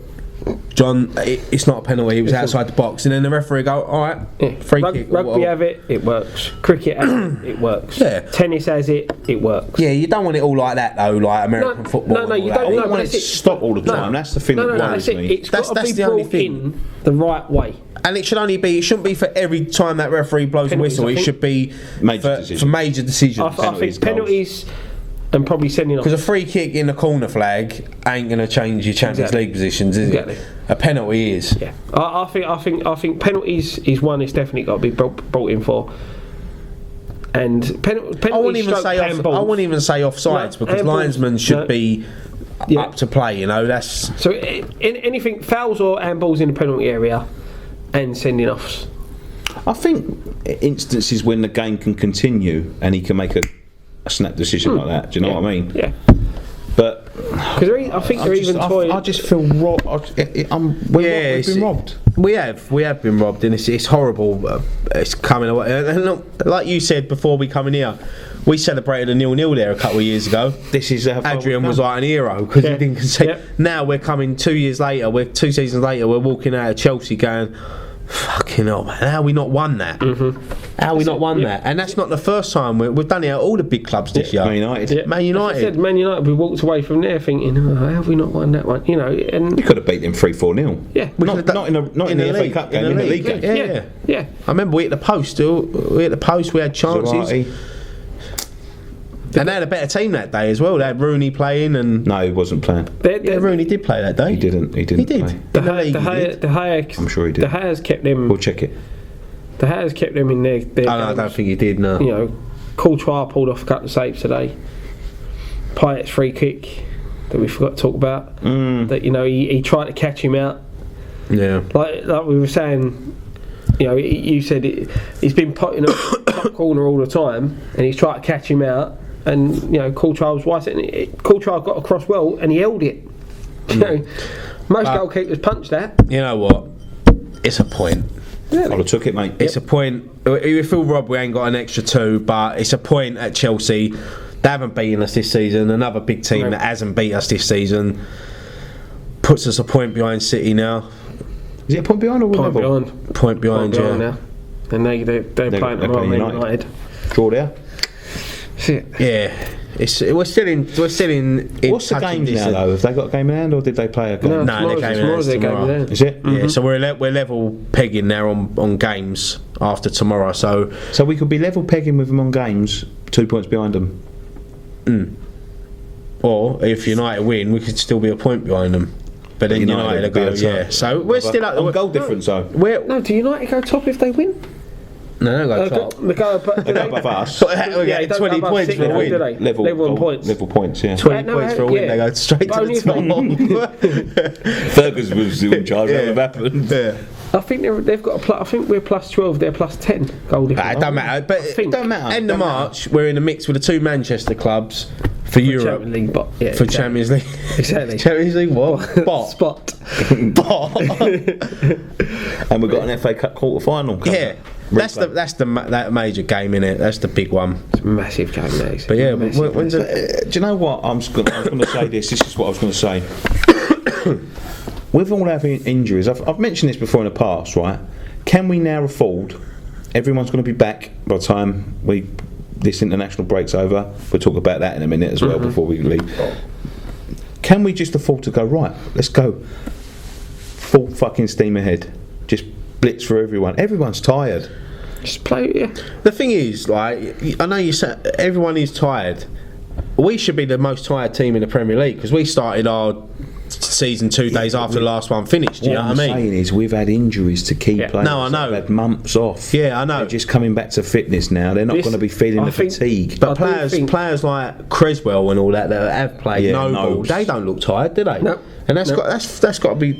John, it's not a penalty. It was outside the box." And then the referee go, "All right, free kick." Rugby have it works. Cricket has it works. Yeah. Tennis has it works. Yeah, you don't want it all like that though, like American football. No, you I don't. don't want it to stop all the time. That's the thing that worries me. It's got to be the only brought thing. in the right way. And it shouldn't be for every time that referee blows Penalties, a whistle. I It think. should be Major decisions. for major decisions. I think penalties and probably sending off. Because a free kick in the corner flag ain't going to change your Champions League positions, is it? A penalty is. Yeah, I think penalties is one. It's definitely got to be brought in for. And penalties. I wouldn't even say offsides because linesmen should be up to play. You know, that's so. Anything fouls or handballs in the penalty area, and sending offs. I think instances when the game can continue and he can make a snap decision like that. Do you know what I mean? Yeah. But because I think they're even toying. I just feel robbed. We've been robbed. We have been robbed, and it's horrible. It's coming away. And look, like you said before we come in here, we celebrated a 0-0 there a couple of years ago. This is Adrian was like an hero because he didn't concede. Yep. Now we're coming 2 years later. We're 2 seasons later. We're walking out of Chelsea going, "Fucking hell, man! How have we not won that? How have we not won that?" And that's not the first time we've done it at all the big clubs this year. Man United. Yeah. Man United. I said Man United. We walked away from there thinking, "Oh, how have we not won that one?" You know, and We could have beat them 3-4-0. yeah, Not in the FA Cup game, in the league game. Yeah. I remember we hit the post. We had chances. Zarate. And they had a better team that day as well. They had Rooney playing, and No, he wasn't playing. Rooney did play that day. He didn't. He did. Play. The higher. I'm sure he did. The Hayes kept them. We'll check it. The Hayes kept them in their Oh, no, I don't think he did. No. You know, Courtois pulled off a couple of saves today. Payet's free kick that we forgot to talk about. That he tried to catch him out. Yeah. Like we were saying, you said he's been put in a top corner all the time, and he's tried to catch him out. And Courtois was wise, and Courtois got across well, and he held it. Most goalkeepers punch that. You know what? It's a point. I'd have took it, mate. It's a point. We feel robbed we ain't got an extra 2, but it's a point at Chelsea. They haven't beaten us this season. Another big team that hasn't beat us this season puts us a point behind City now. Is it a point behind or Point level? behind. Point behind, yeah. Now. And they're playing tomorrow, Man United. Draw there. Yeah. We're still in. What's the games now though? Have they got a game in hand or did they play a game? No, they're game in hand tomorrow. Is it? Yeah. So we're level pegging now on games after tomorrow. So we could be level pegging with them on games, 2 points behind them. Or if United win, we could still be a point behind them. But then United will go. Yeah. So we're still up on goal difference though. No, do United go top if they win? No, they got top. They go above us. Yeah, they don't 20 go above points City, for a win. do they? Level on points. Level points, yeah. 20 No, points for a win, yeah. they go straight But to only the top. Fergus was in charge, that would have happened. Yeah. I think they've got a plus. I think we're plus 12. They're plus 10 goal difference. It don't matter. But think. it don't matter. End of March, we're in the mix with the two Manchester clubs for Europe. Champions League, but yeah, For exactly. Champions League. Exactly. Champions League what? Bot. Spot. Bot. And we've got an FA Cup quarter final. Yeah. That's that major game, innit? That's the big one. It's a massive game, that is. But yeah, Massive. when's Do it? you know what? I was going to say this. This is what I was going to say. With all our injuries, I've mentioned this before in the past, right? Can we now afford? Everyone's going to be back by the time this international break's over. We'll talk about that in a minute as well before we leave. Can we just afford to go right? Let's go full fucking steam ahead. Just blitz for everyone. Everyone's tired. Just play, yeah. The thing is, like, I know you said everyone is tired. We should be the most tired team in the Premier League because we started our season 2 days after the last one finished. Do you know what I mean? What I'm saying is we've had injuries to key players. No, I know. They've had months off. Yeah, I know. They're just coming back to fitness now. They're not going to be feeling the fatigue. But players like Creswell and all that have played Noble, Nobes. they don't look tired, do they? No. And that's got to be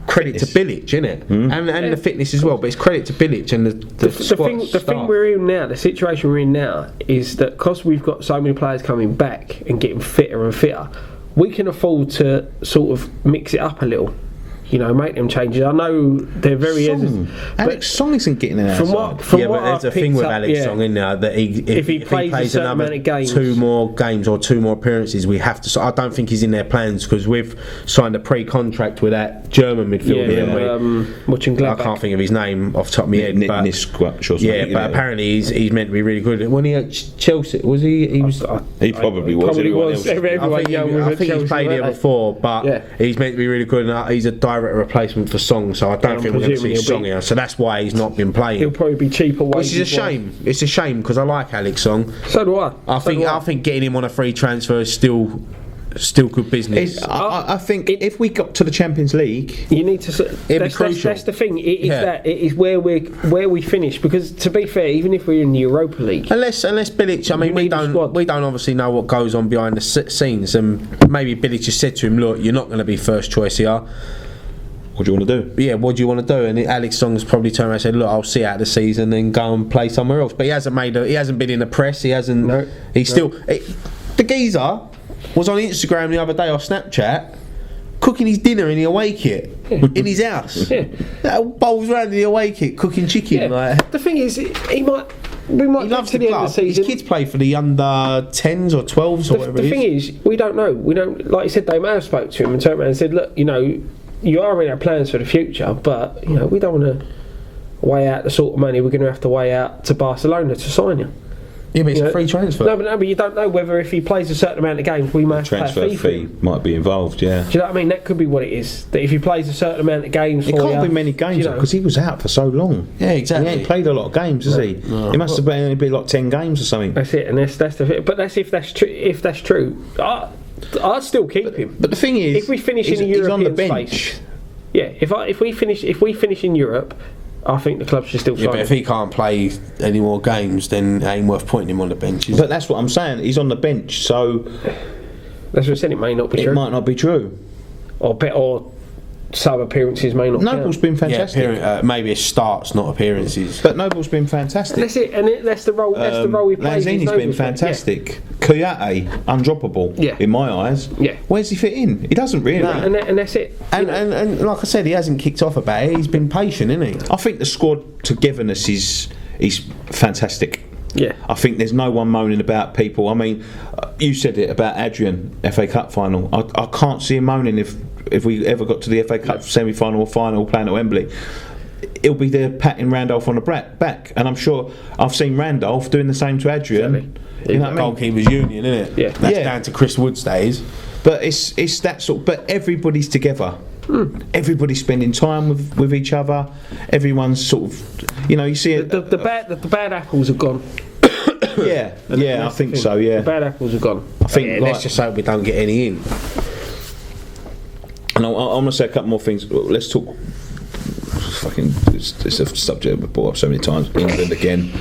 credit to Bilic, isn't it? And the fitness as well. But it's credit to Bilic and the thing we're in now, the situation we're in now, is that because we've got so many players coming back and getting fitter and fitter, we can afford to sort of mix it up a little. You know, make them changes. I know they're very Alex Song isn't getting an outside. But there's a thing with Alex Song in there that if he plays another 2 more games or 2 more appearances, we have to. So I don't think he's in their plans because we've signed a pre-contract with that German midfielder. I can't think of his name off the top of my head. But apparently he's meant to be really good. When he at Chelsea, was he? He probably was. I think he's played here before, but he's meant to be really good. And he's a direct replacement for Song, so I don't think we're going to see Song here. So that's why he's not been playing. He'll probably be cheaper. Which is a shame. It's a shame because I like Alex Song. So do I. I think getting him on a free transfer is still good business. I think if we got to the Champions League, you need to. That's the thing. It is where we finish. Because to be fair, even if we're in the Europa League, unless Bilic, I mean, we don't obviously know what goes on behind the scenes, and maybe Bilic just said to him, "Look, you're not going to be first choice here. What do you want to do?" Yeah, what do you want to do? And Alex Song's probably turned around and said, "Look, I'll see out the season and go and play somewhere else." But he hasn't been in the press. He hasn't. The geezer was on Instagram the other day or Snapchat cooking his dinner in the away kit in his house. Bowls around in the away kit cooking chicken. Like. The thing is, we might loves to the end of the season. His kids play for the under 10s or 12s or whatever. The thing is, we don't know. We don't. Like you said, they may have spoke to him and turned around and said, "Look, you know, you are in our plans for the future, but you know, we don't want to weigh out the sort of money we're going to have to weigh out to Barcelona to sign you." Yeah, but it's a free transfer. No, but you don't know whether if he plays a certain amount of games, we might have to pay a fee might be involved. Yeah. Do you know what I mean? That could be what it is. That if he plays a certain amount of games, it can't be many games because he was out for so long. Yeah, exactly. He ain't played a lot of games, has he? No. He must have only been like 10 games or something. That's it, and that's the. But that's if that's true. If that's true, I'd still keep him. But the thing is, if we finish in the European on the bench. Space, yeah. If we finish in Europe, I think the club should still sign him. But if he can't play any more games, then it ain't worth putting him on the bench. But that's what I'm saying. He's on the bench, so that's what I said. It may not be true. It might not be true. Or some appearances may not. Noble's been fantastic. Maybe it starts, not appearances. But Noble's been fantastic. That's it, and that's the role. That's the role he plays. Lanzini's been fantastic. Yeah. Kouyate, undroppable. Yeah. In my eyes. Yeah. Where's he fit in? He doesn't really. No. And that's it. And like I said, he hasn't kicked off about it. He's been patient, isn't he? I think the squad togetherness is fantastic. Yeah. I think there's no one moaning about people. I mean, you said it about Adrian, FA Cup final. I can't see him moaning if we ever got to the FA Cup semi-final or final playing at Wembley. He'll be there patting Randolph on the back, and I'm sure I've seen Randolph doing the same to Adrian. Exactly. You know what I mean? Goalkeepers union, isn't it? Yeah. That's down to Chris Wood's days. But it's that sort. But everybody's together. Everybody's spending time with each other. Everyone's sort of, you see it. The bad apples have gone. Yeah, I think so. Yeah, the bad apples have gone. I think let's just hope we don't get any in. And I'm going to say a couple more things. Let's talk it's a subject we've brought up so many times. England again.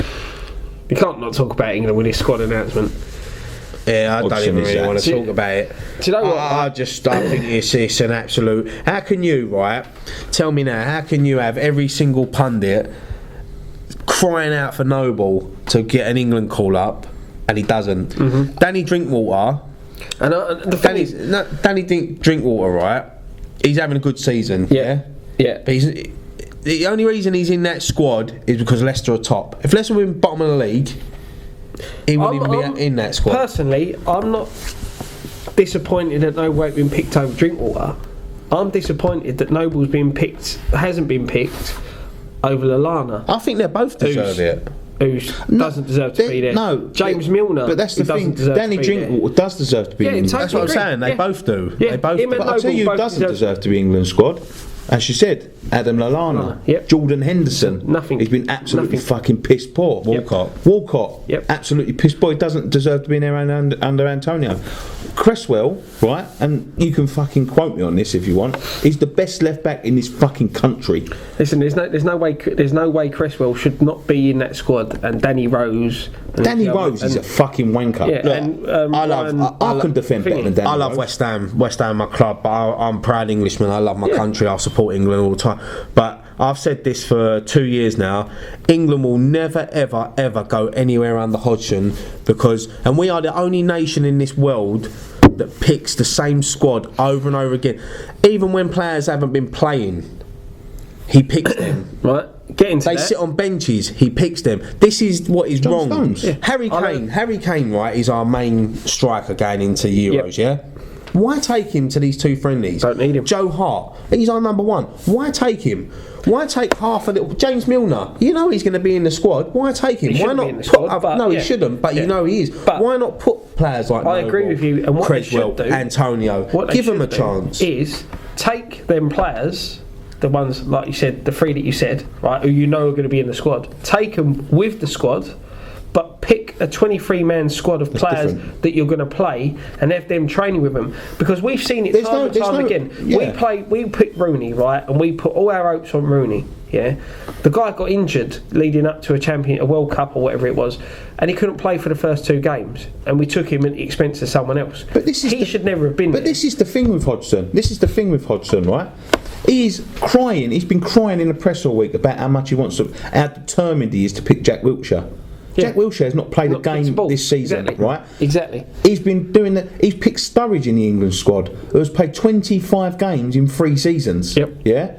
You can't not talk about England with this squad announcement. Yeah, I don't even really want to talk about it. Do you know what? I think it's an absolute. How can you, right? Tell me now, how can you have every single pundit crying out for Noble to get an England call up, and he doesn't? Mm-hmm. Danny Drinkwater. Danny Drinkwater, right? He's having a good season. Yeah. But the only reason he's in that squad is because Leicester are top. If Leicester were in bottom of the league, he wouldn't even be in that squad. Personally, I'm not disappointed that Noble ain't been picked over Drinkwater. I'm disappointed that Noble's hasn't been picked over Lallana. I think they both deserve it. Who doesn't deserve to be there? No, James Milner. But that's the thing. Danny Drinkwater does deserve to be in England. That's what I'm saying. They both do. Yeah. They both. Him and But I'll tell you who doesn't deserve to be England squad. As you said, Adam Lallana, Yep. Jordan Henderson. Nothing. He's been absolutely fucking piss poor. Walcott. Yep. Absolutely piss poor. He doesn't deserve to be in there under Antonio. Cresswell, right? And you can fucking quote me on this if you want. He's the best left back in this fucking country. Listen, there's no way Cresswell should not be in that squad. And Danny Rose. Danny Rose is a fucking wanker. Yeah, Look, I can defend better than Danny I love Rose. West Ham. West Ham, my club. But I'm a proud Englishman. I love my country. I support England all the time. But I've said this for 2 years now. England will never, ever, ever go anywhere around the Hodgson and we are the only nation in this world that picks the same squad over and over again. Even when players haven't been playing, he picks them. Right. Get into They that. sit on benches. He picks them. This is what is John wrong. Stones. Yeah. Harry Kane, right, is our main striker going into Euros. Yeah. Why take him to these two friendlies? Don't need him. Joe Hart, he's our number one. Why take him? Why take half a little James Milner? You know he's going to be in the squad. Why take him? He Why shouldn't not be in the put squad, up? but No, he yeah. shouldn't. But Yeah. you know he is. But why not put players like I agree with you. And what they Creswell, should do, Antonio? what they Give them a should do chance. Is take them players, the ones like you said, the three that you said, right, who you know are going to be in the squad. Take them with the squad, but pick a 23-man squad of players that you're going to play and have them training with them, because we've seen it time and time again. Yeah. We picked Rooney, right, and we put all our hopes on Rooney. Yeah, the guy got injured leading up to a World Cup or whatever it was, and he couldn't play for the first 2 games, and we took him at the expense of someone else. But he should never have been. But this is the thing with Hodgson. Right? He's crying. He's been crying in the press all week about how much he wants to, how determined he is to pick Jack Wilshere. Jack Wilshere has not played a game this season, right? Exactly. He's been doing that. He's picked Sturridge in the England squad, who has played 25 games in 3 seasons. Yep. Yeah?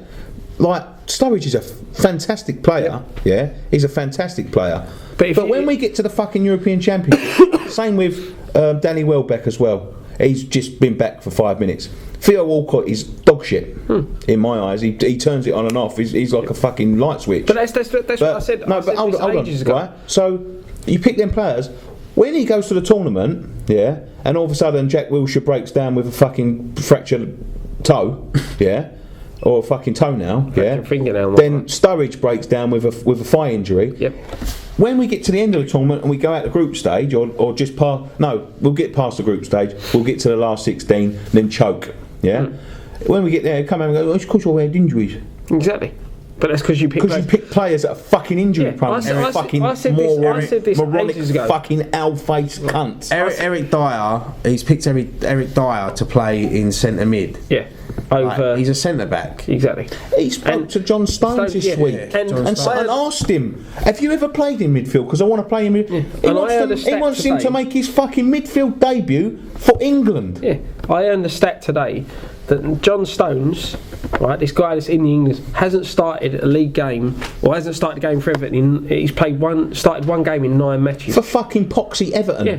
Like, Sturridge is a fantastic player. Yep. Yeah? He's a fantastic player. But when we get to the fucking European Championship, same with Danny Welbeck as well. He's just been back for 5 minutes. Theo Walcott is dog shit in my eyes. He turns it on and off. He's like a fucking light switch. But that's what I said. No, I but said hold this on, ages ago. right? So you pick them players. When he goes to the tournament, yeah, and all of a sudden Jack Wilshere breaks down with a fucking fractured toe, yeah, or a fucking toenail, yeah, fingernail, then Sturridge breaks down with a thigh injury. Yep. When we get to the end of the tournament and we go out the group stage, or just we'll get past the group stage. We'll get to the last 16, then choke. Yeah. When we get there, come out and go. Oh, it's because you had injuries. Exactly. But that's because you pick players that are fucking injury prone. I said this moronic ages ago. fucking owl-faced cunts. Eric Dyer, he's picked Eric Dyer to play in centre mid. Yeah. Over. He's a centre back. Exactly. He spoke to John Stones this week and asked him, "Have you ever played in midfield? Because I want to play in midfield." He wants him to make his fucking midfield debut for England. Yeah. I earned the stat today that John Stones, right, this guy that's in the England, hasn't started a league game or hasn't started a game for Everton. He's started one game in 9 matches for fucking poxy Everton. Yeah,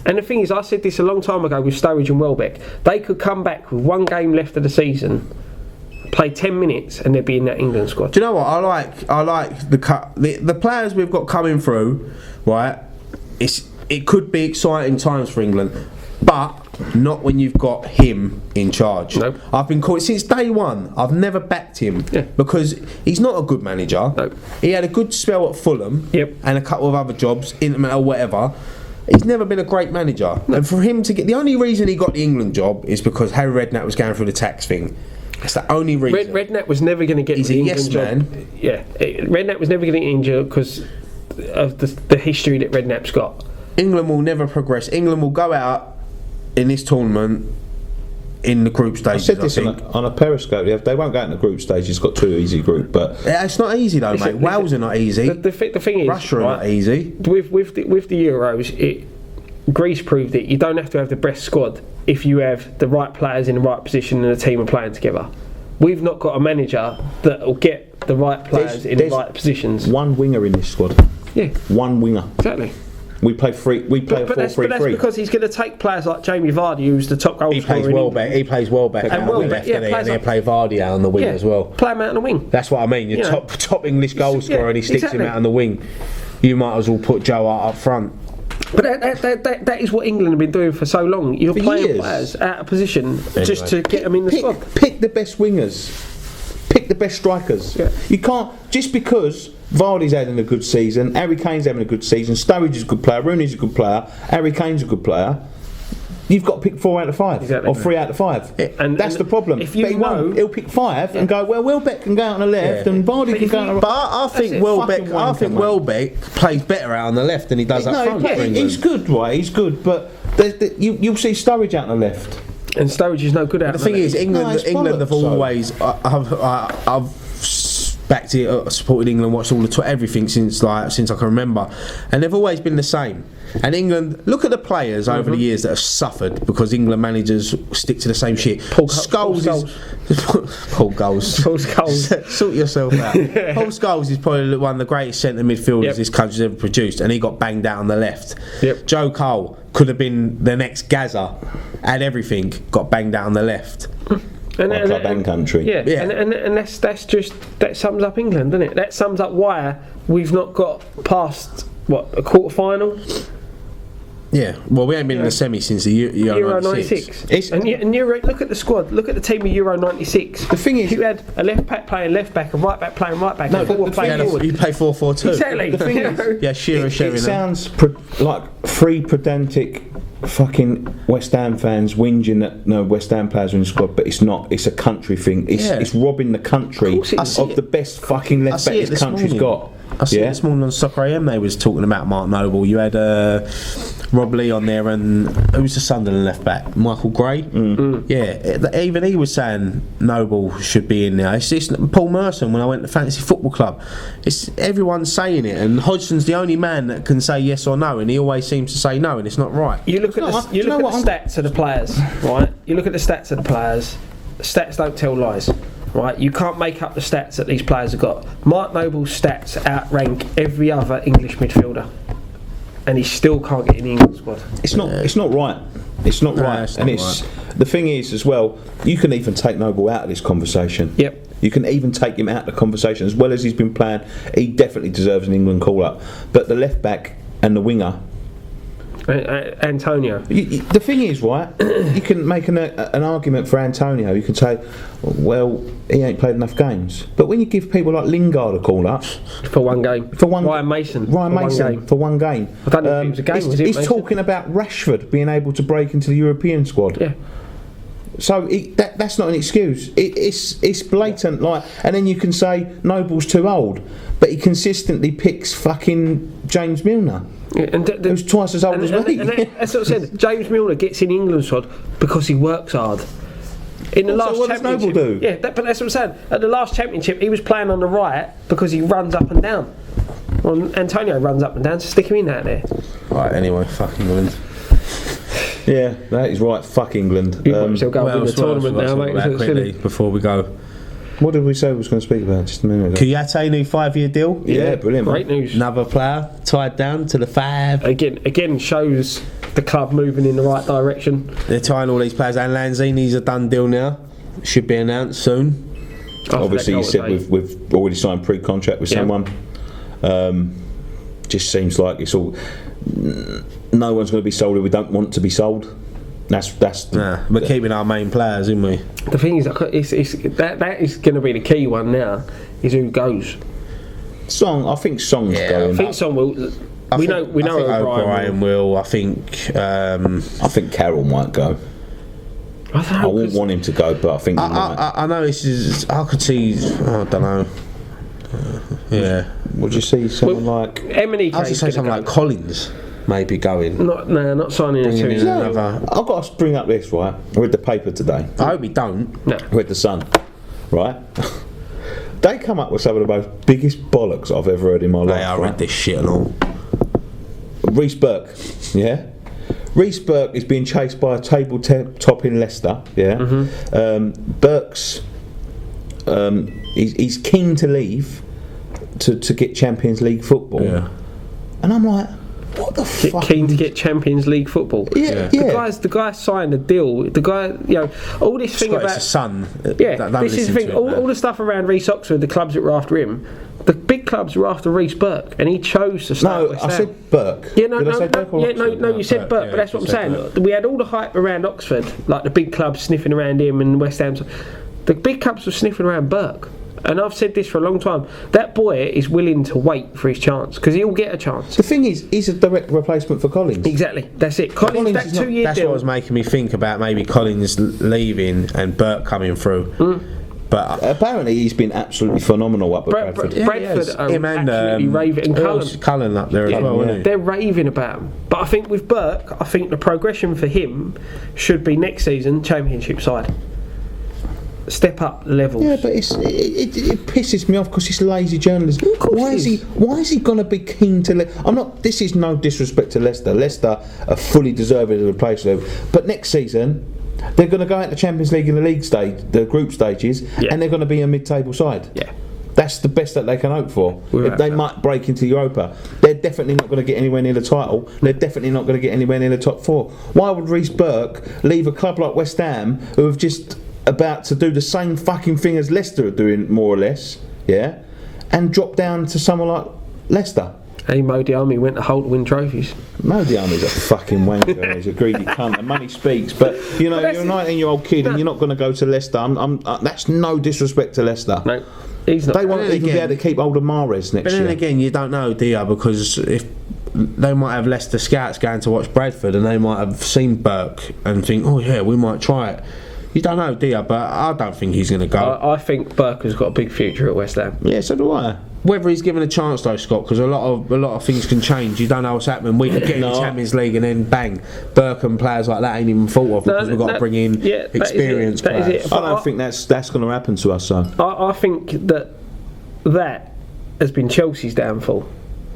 and the thing is, I said this a long time ago with Sturridge and Welbeck. They could come back with 1 game left of the season, play 10 minutes, and they'd be in that England squad. Do you know what I like? The players we've got coming through, right? It could be exciting times for England, but not when you've got him in charge. Nope. I've been called since day one. I've never backed him because he's not a good manager. Nope. He had a good spell at Fulham and a couple of other jobs, Inter or whatever. He's never been a great manager. No. And for him to get the only reason he got the England job is because Harry Redknapp was going through the tax thing. That's the only reason. Redknapp was never going to get He's the a England yes job. man. Yeah, Redknapp was never going to get injured because of the history that Redknapp's got. England will never progress. England will go out in this tournament in the group I stages. said this think. on a Periscope. They won't go in the group stage. It's got too easy group, but It's not easy though, mate. Wales are not easy. The thing is, Russia are right, not easy. with the Euros, Greece proved it. You don't have to have the best squad if you have the right players in the right position and the team are playing together. We've not got a manager that will get the right players in the right positions. one winger in this squad. Yeah, One winger. exactly. We play a 4-3-3. That's because he's going to take players like Jamie Vardy, who's the top goal He scorer. plays well back. He plays well back out on the left, doesn't he? And he'll play Vardy out on the wing as well. Play him out on the wing. That's what I mean. Your top English goal scorer, and he sticks him out on the wing. You might as well put Joe Hart up front. But that is what England have been doing for so long. You're playing years. players out of position just to get them in the squad. Pick the best wingers. Pick the best strikers. Yeah. You can't just because Vardy's having a good season, Harry Kane's having a good season, Sturridge is a good player, Rooney's a good player, Harry Kane's a good player. You've got to pick 4 out of 5 Exactly. or 3 out of 5. And that's the problem. if you but he'll pick 5 and go, well, Welbeck can go out on the left and Vardy can go out on the right. But I think Welbeck plays better out on the left than he does up front. He's good, right? He's good, but you'll see Sturridge out on the left. And Sturridge is no good at The thing is, England have always. So. I've backed it, supported England, watched all everything since I can remember, and they've always been the same. And England, look at the players over the years that have suffered because England managers stick to the same shit. Paul Scholes. Sort yourself out. Paul Scholes is probably one of the greatest centre midfielders this country's ever produced, and he got banged out on the left. Yep. Joe Cole could have been the next Gaza, had everything, got banged out on the left. Club country. Yeah. And that sums up England, doesn't it? That sums up why we've not got past a quarter final. Yeah, well, we ain't been in the semi since the Euro 96. Look at the squad. Look at the team of Euro 96. The thing is, you had a left back playing left back, a right back playing right back, and forward playing forward. You play 4-4-2. Exactly. The thing is, Shearer, it sounds like three pedantic fucking West Ham fans whinging that no West Ham players are in the squad, but it's not. It's a country thing. It's robbing the country of the best fucking left back this country's got. I see it this morning on Soccer AM. They was talking about Mark Noble. You had Rob Lee on there, and who's the Sunderland left back? Michael Gray. Yeah, even he was saying Noble should be in there. It's Paul Merson when I went to Fantasy Football Club. It's everyone's saying it, and Hodgson's the only man that can say yes or no, and he always seems to say no, and it's not right. You look at the stats of the players, right? You look at the stats of the players. The stats don't tell lies. Right, you can't make up the stats that these players have got. Mark Noble's stats outrank every other English midfielder, and he still can't get in the England squad. It's not right. It's not right. The thing is as well. You can even take Noble out of this conversation. Yep. You can even take him out of the conversation as well as he's been playing. He definitely deserves an England call-up. But the left back and the winger. Antonio. The thing is, right, you can make an argument for Antonio. You can say, well, he ain't played enough games. But when you give people like Lingard a call-up for one game, Ryan Mason for one game. I don't know if it was a game. He's talking about Rashford being able to break into the European squad. Yeah. So that's not an excuse. It's blatant. And then you can say Noble's too old, but he consistently picks fucking James Milner. Yeah, who's twice as old as me. That's what I said. James Milner gets in the England squad because he works hard. In the last championship, Noble do? Yeah, but that's what I'm saying. At the last championship, he was playing on the right because he runs up and down. Well, Antonio runs up and down, so stick him in out there. Right. Anyway, fuck England. Yeah, that is right. Fuck England. Still go win the tournament now, mate. Quickly before we go. What did we say we was going to speak about just a minute ago? Kouyate, new 5-year deal. Yeah, brilliant. Great news. Another player tied down to the 5. Again shows the club moving in the right direction. They're tying all these players, and Lanzini's a done deal now. Should be announced soon. Obviously, you said we've already signed pre-contract with someone. Just seems like it's all. No one's going to be sold if we don't want to be sold. We're keeping our main players, isn't we? The thing is, that is going to be the key one now. Is who goes. I think Song's going. I think Song will. We know O'Brien will. I think Carroll might go. I wouldn't want him to go, but I think he might. I know this is. I could see. I don't know. Yeah. Would you see someone like? Emily. I was just say something like Collins maybe going. Not signing a 2 years. I've got to bring up this, right? I read the paper today. I hope he don't. No. I read the Sun, right? They come up with some of the most biggest bollocks I've ever heard in my life. I read this shit and all. Reece Burke, yeah? Reece Burke is being chased by a table top in Leicester, yeah? Burke's, he's keen to leave to get Champions League football. Yeah. And I'm like, what the fuck? Keen to get Champions League football. Yeah. The guy signed a deal. The guy, all this thing about his son. this is the thing. All the stuff around Reece Oxford, the clubs that were after him, the big clubs were after Reece Burke, and he chose to stay. No, I said Burke. Yeah, Did I say Burke or Oxford? no, you said Burke, but that's what I'm saying. We had all the hype around Oxford, like the big clubs sniffing around him and West Ham. The big clubs were sniffing around Burke. And I've said this for a long time. That boy is willing to wait for his chance because he'll get a chance. The thing is, he's a direct replacement for Collins. Exactly. That's it. Collins, that 2 year That's deal. what was making me think about maybe Collins leaving and Burke coming through. But apparently he's been absolutely phenomenal up at Bradford. Bradford are him and absolutely raving. And Cullen up there as well, isn't he? They're raving about him. But I think with Burke, I think the progression for him should be next season Championship side. Step up levels. Yeah, but it pisses me off because it's lazy journalism. Why is he going to be keen to? I'm not. This is no disrespect to Leicester. Leicester are fully deserving of the place there. But next season, they're going to go out the Champions League in the league stage, the group stages, and they're going to be a mid-table side. Yeah. That's the best that they can hope for. They might break into Europa. They're definitely not going to get anywhere near the title. They're definitely not going to get anywhere near the top 4. Why would Reece Burke leave a club like West Ham, who have just about to do the same fucking thing as Leicester are doing, more or less, yeah, and drop down to someone like Leicester? Hey, Mo Diarmi went to Hull to win trophies. Mo Diarmi's a fucking wanker. He's a greedy cunt. The money speaks, but you're a 19-year-old kid and you're not going to go to Leicester. That's no disrespect to Leicester. No, he's not. They won't even be able to keep hold of Mahrez next year. But then again, you don't know, do you? Because if they might have Leicester scouts going to watch Bradford and they might have seen Burke and think, oh yeah, we might try it. You don't know, do you? But I don't think he's going to go. I think Burke has got a big future at West Ham. Yeah, so do I. Whether he's given a chance though, Scott, because a lot of things can change. You don't know what's happening. We could get in the Champions League and then bang, Burke and players like that ain't even thought of because we've got to bring in experienced players. I don't think that's going to happen to us. So I think that has been Chelsea's downfall.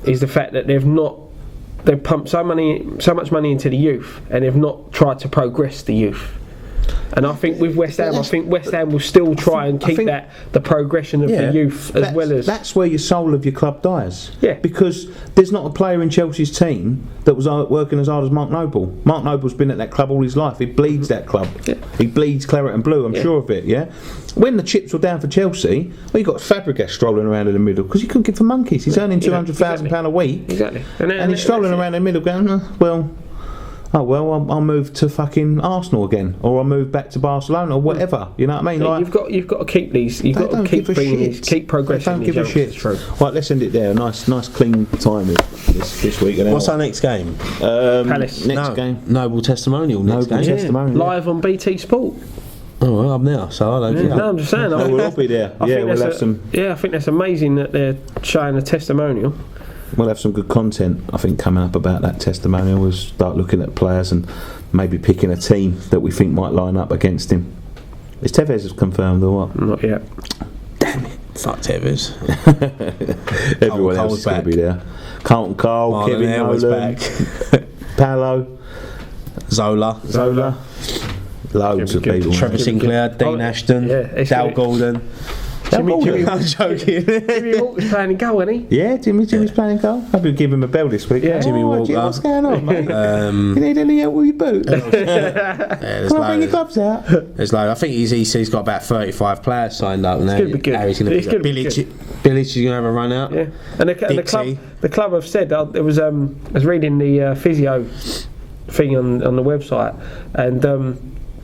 Is the fact that they've pumped so much money into the youth and they've not tried to progress the youth. And I think with West Ham, West Ham will still try and keep the progression of the youth as well as. That's where your soul of your club dies. Yeah. Because there's not a player in Chelsea's team that was working as hard as Mark Noble. Mark Noble's been at that club all his life. He bleeds that club. Yeah. He bleeds claret and blue. I'm sure of it. Yeah. When the chips were down for Chelsea, you got Fabregas strolling around in the middle because he couldn't give for monkeys. He's earning £200,000 a week. Exactly. And he's strolling around in the middle going, I'll move to fucking Arsenal again, or I'll move back to Barcelona, or whatever. You know what I mean? Yeah, you've got to keep these. You've got to keep bringing these, keep progressing. They don't give a shit. True. Right, let's end it there. Nice clean time this week. What's our next game? Palace. Next game. Noble Testimonial. Next game. Testimonial. Live on BT Sport. Oh well, I'm there, so I don't care. No, I'm just saying. We'll all be there. We'll have some. Yeah, I think that's amazing that they're showing a testimonial. We'll have some good content, I think, coming up about that testimonial. We'll start looking at players and maybe picking a team that we think might line up against him. Is Tevez confirmed or what? Not yet. Damn it. Fuck Tevez. Everyone else is going to be there. Carlton Cole, Kevin Nolan, Paolo, Zola. Loads of people. Trevor Sinclair, Dean Ashton, Dal Gordon. Jimmy, I'm joking. Jimmy Walker's playing in goal, isn't he? Yeah, Jimmy's playing in goal. I've been giving him a bell this week. Yeah. Jimmy Walker. Jim, what's going on, mate? You need any help with your boot? Can I bring your gloves out? There's loads. I think he's got about 35 players signed up. It's going to be good. Billich is going to have a run out. Yeah, and the club have said I was reading the physio thing on the website, and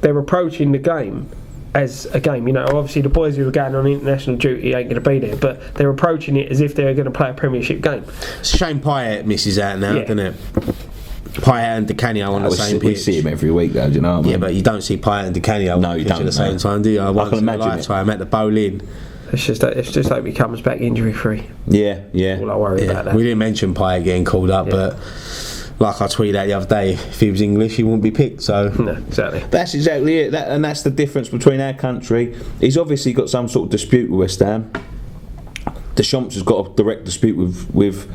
they're approaching the game as a game. You know, obviously the boys who are going on international duty ain't going to be there, but they're approaching it as if they're going to play a Premiership game. Shane Pyatt misses out now, doesn't it? Payet and Di Canio on the same pitch. We see him every week, though. Do you know what I mean? Yeah, but you don't see Payet and Di Canio No, you don't, at the same time, do you? I can imagine it. Lifetime at the Boleyn. It's just hope he comes back injury free. Yeah. All I worry about that. We didn't mention Payet getting called up, but like I tweeted out the other day, if he was English, he wouldn't be picked. So No, exactly. That's exactly it, and that's the difference between our country. He's obviously got some sort of dispute with West Ham. Deschamps has got a direct dispute with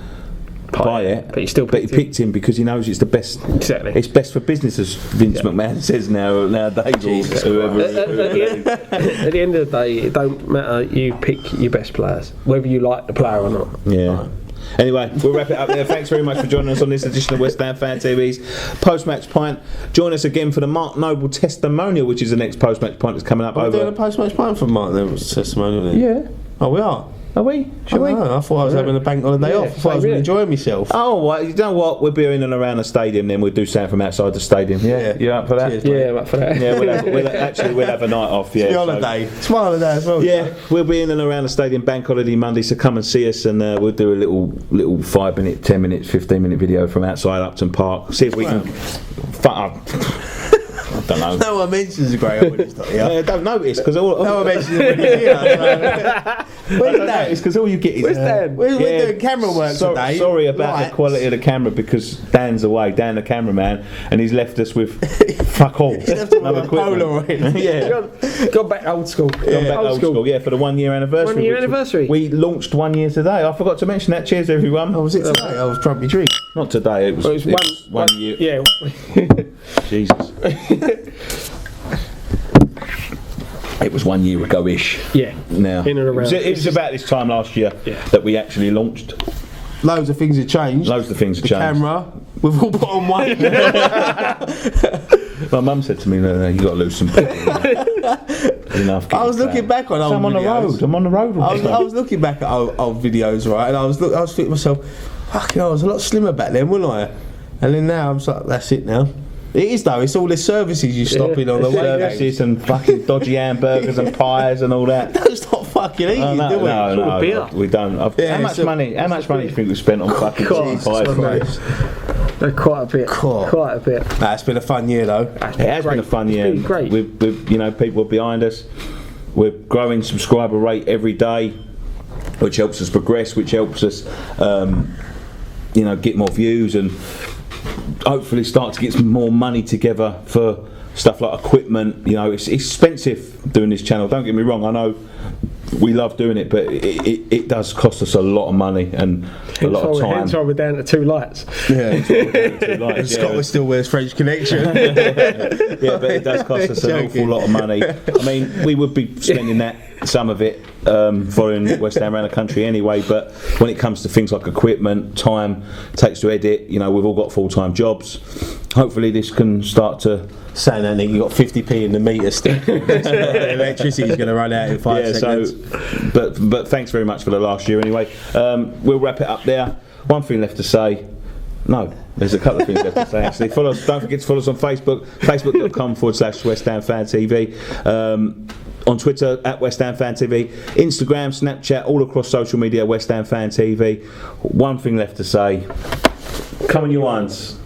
Payet, but he picked him because he knows it's the best. Exactly. It's best for business, as Vince McMahon says nowadays. Or whoever. At the end of the day, it don't matter. You pick your best players, whether you like the player or not. Yeah. Right. Anyway, we'll wrap it up there. Thanks very much for joining us on this edition of West Ham Fan TV's Post Match Pint. Join us again for the Mark Noble testimonial, which is the next Post Match Pint that's coming up. Are we doing a Post Match Pint for Mark Noble's testimonial then? Yeah. Oh, we are? Are we? Shall we? I thought I was having a bank holiday off. I thought I was enjoying myself. Oh, well, you know what? We'll be in and around the stadium then. We'll do something from outside the stadium. Yeah. You up for that? Cheers, yeah, I'm up for that. Yeah, we'll have a night off. Yeah, it's my holiday. It's my holiday as well. Yeah, we'll be in and around the stadium bank holiday Monday, so come and see us, and we'll do a little 5-minute, 10-minute, 15-minute video from outside Upton Park. See if we can. I don't know. No one mentions the great when it's not here. I don't notice because no one mentions it when it's here. Where's Dan? It's because all you get is. Where's Dan? We're doing camera work today. Sorry about the quality of the camera because Dan's away. Dan, the cameraman, and he's left us with fuck all. Another Polaroid. Yeah. Gone back old school. Gone back old school. Yeah, for the 1 year anniversary. 1 year anniversary. We launched 1 year today. I forgot to mention that. Cheers, everyone. Oh, was it today? I was probably drinking. Not today. It was, one year. Yeah. Jesus. It was 1 year ago-ish. Yeah. Now In and around. it was about this time last year that we actually launched. Loads of things have changed. Loads of things have the changed. Camera, we've all put on weight. My mum said to me, "No, you got to lose some weight." Enough. I was looking back on old I'm on the videos. road. I'm on the road. I was looking back at old videos, right, and I was thinking to myself, fucking, I was a lot slimmer back then, wasn't I? And then now I'm just like, that's it now. It is though. It's all the services you stop in on the way. Services and fucking dodgy hamburgers and pies and all that. Don't stop fucking eating, do we? No, we don't. How much money do you think we spent on fucking cheese pies? Quite a bit. Quite a bit. It's been a fun year though. It has been a fun year. It's been great. We've people behind us. We're growing subscriber rate every day, which helps us progress, which helps us, get more views and hopefully start to get some more money together for stuff like equipment. It's expensive doing this channel. Don't get me wrong. I know we love doing it, but it does cost us a lot of money and a lot of time. Hence why we're down to 2 lights. Yeah, Scott still wears French Connection. Yeah, but it does cost us an awful lot of money. I mean, we would be spending some of it following West Ham around the country anyway, but when it comes to things like equipment, time takes to edit, we've all got full-time jobs. Hopefully this can start to... Saying that, Nick, you got 50p in the meter stick. Electricity is going to run out in 5 seconds. But thanks very much for the last year anyway. We'll wrap it up there. One thing left to say. No, there's a couple of things left to say actually. Don't forget to follow us on Facebook, facebook.com/West Ham Fan TV. On Twitter @West Ham Fan TV, Instagram, Snapchat, all across social media, West Ham Fan TV. One thing left to say. Come on, you ones.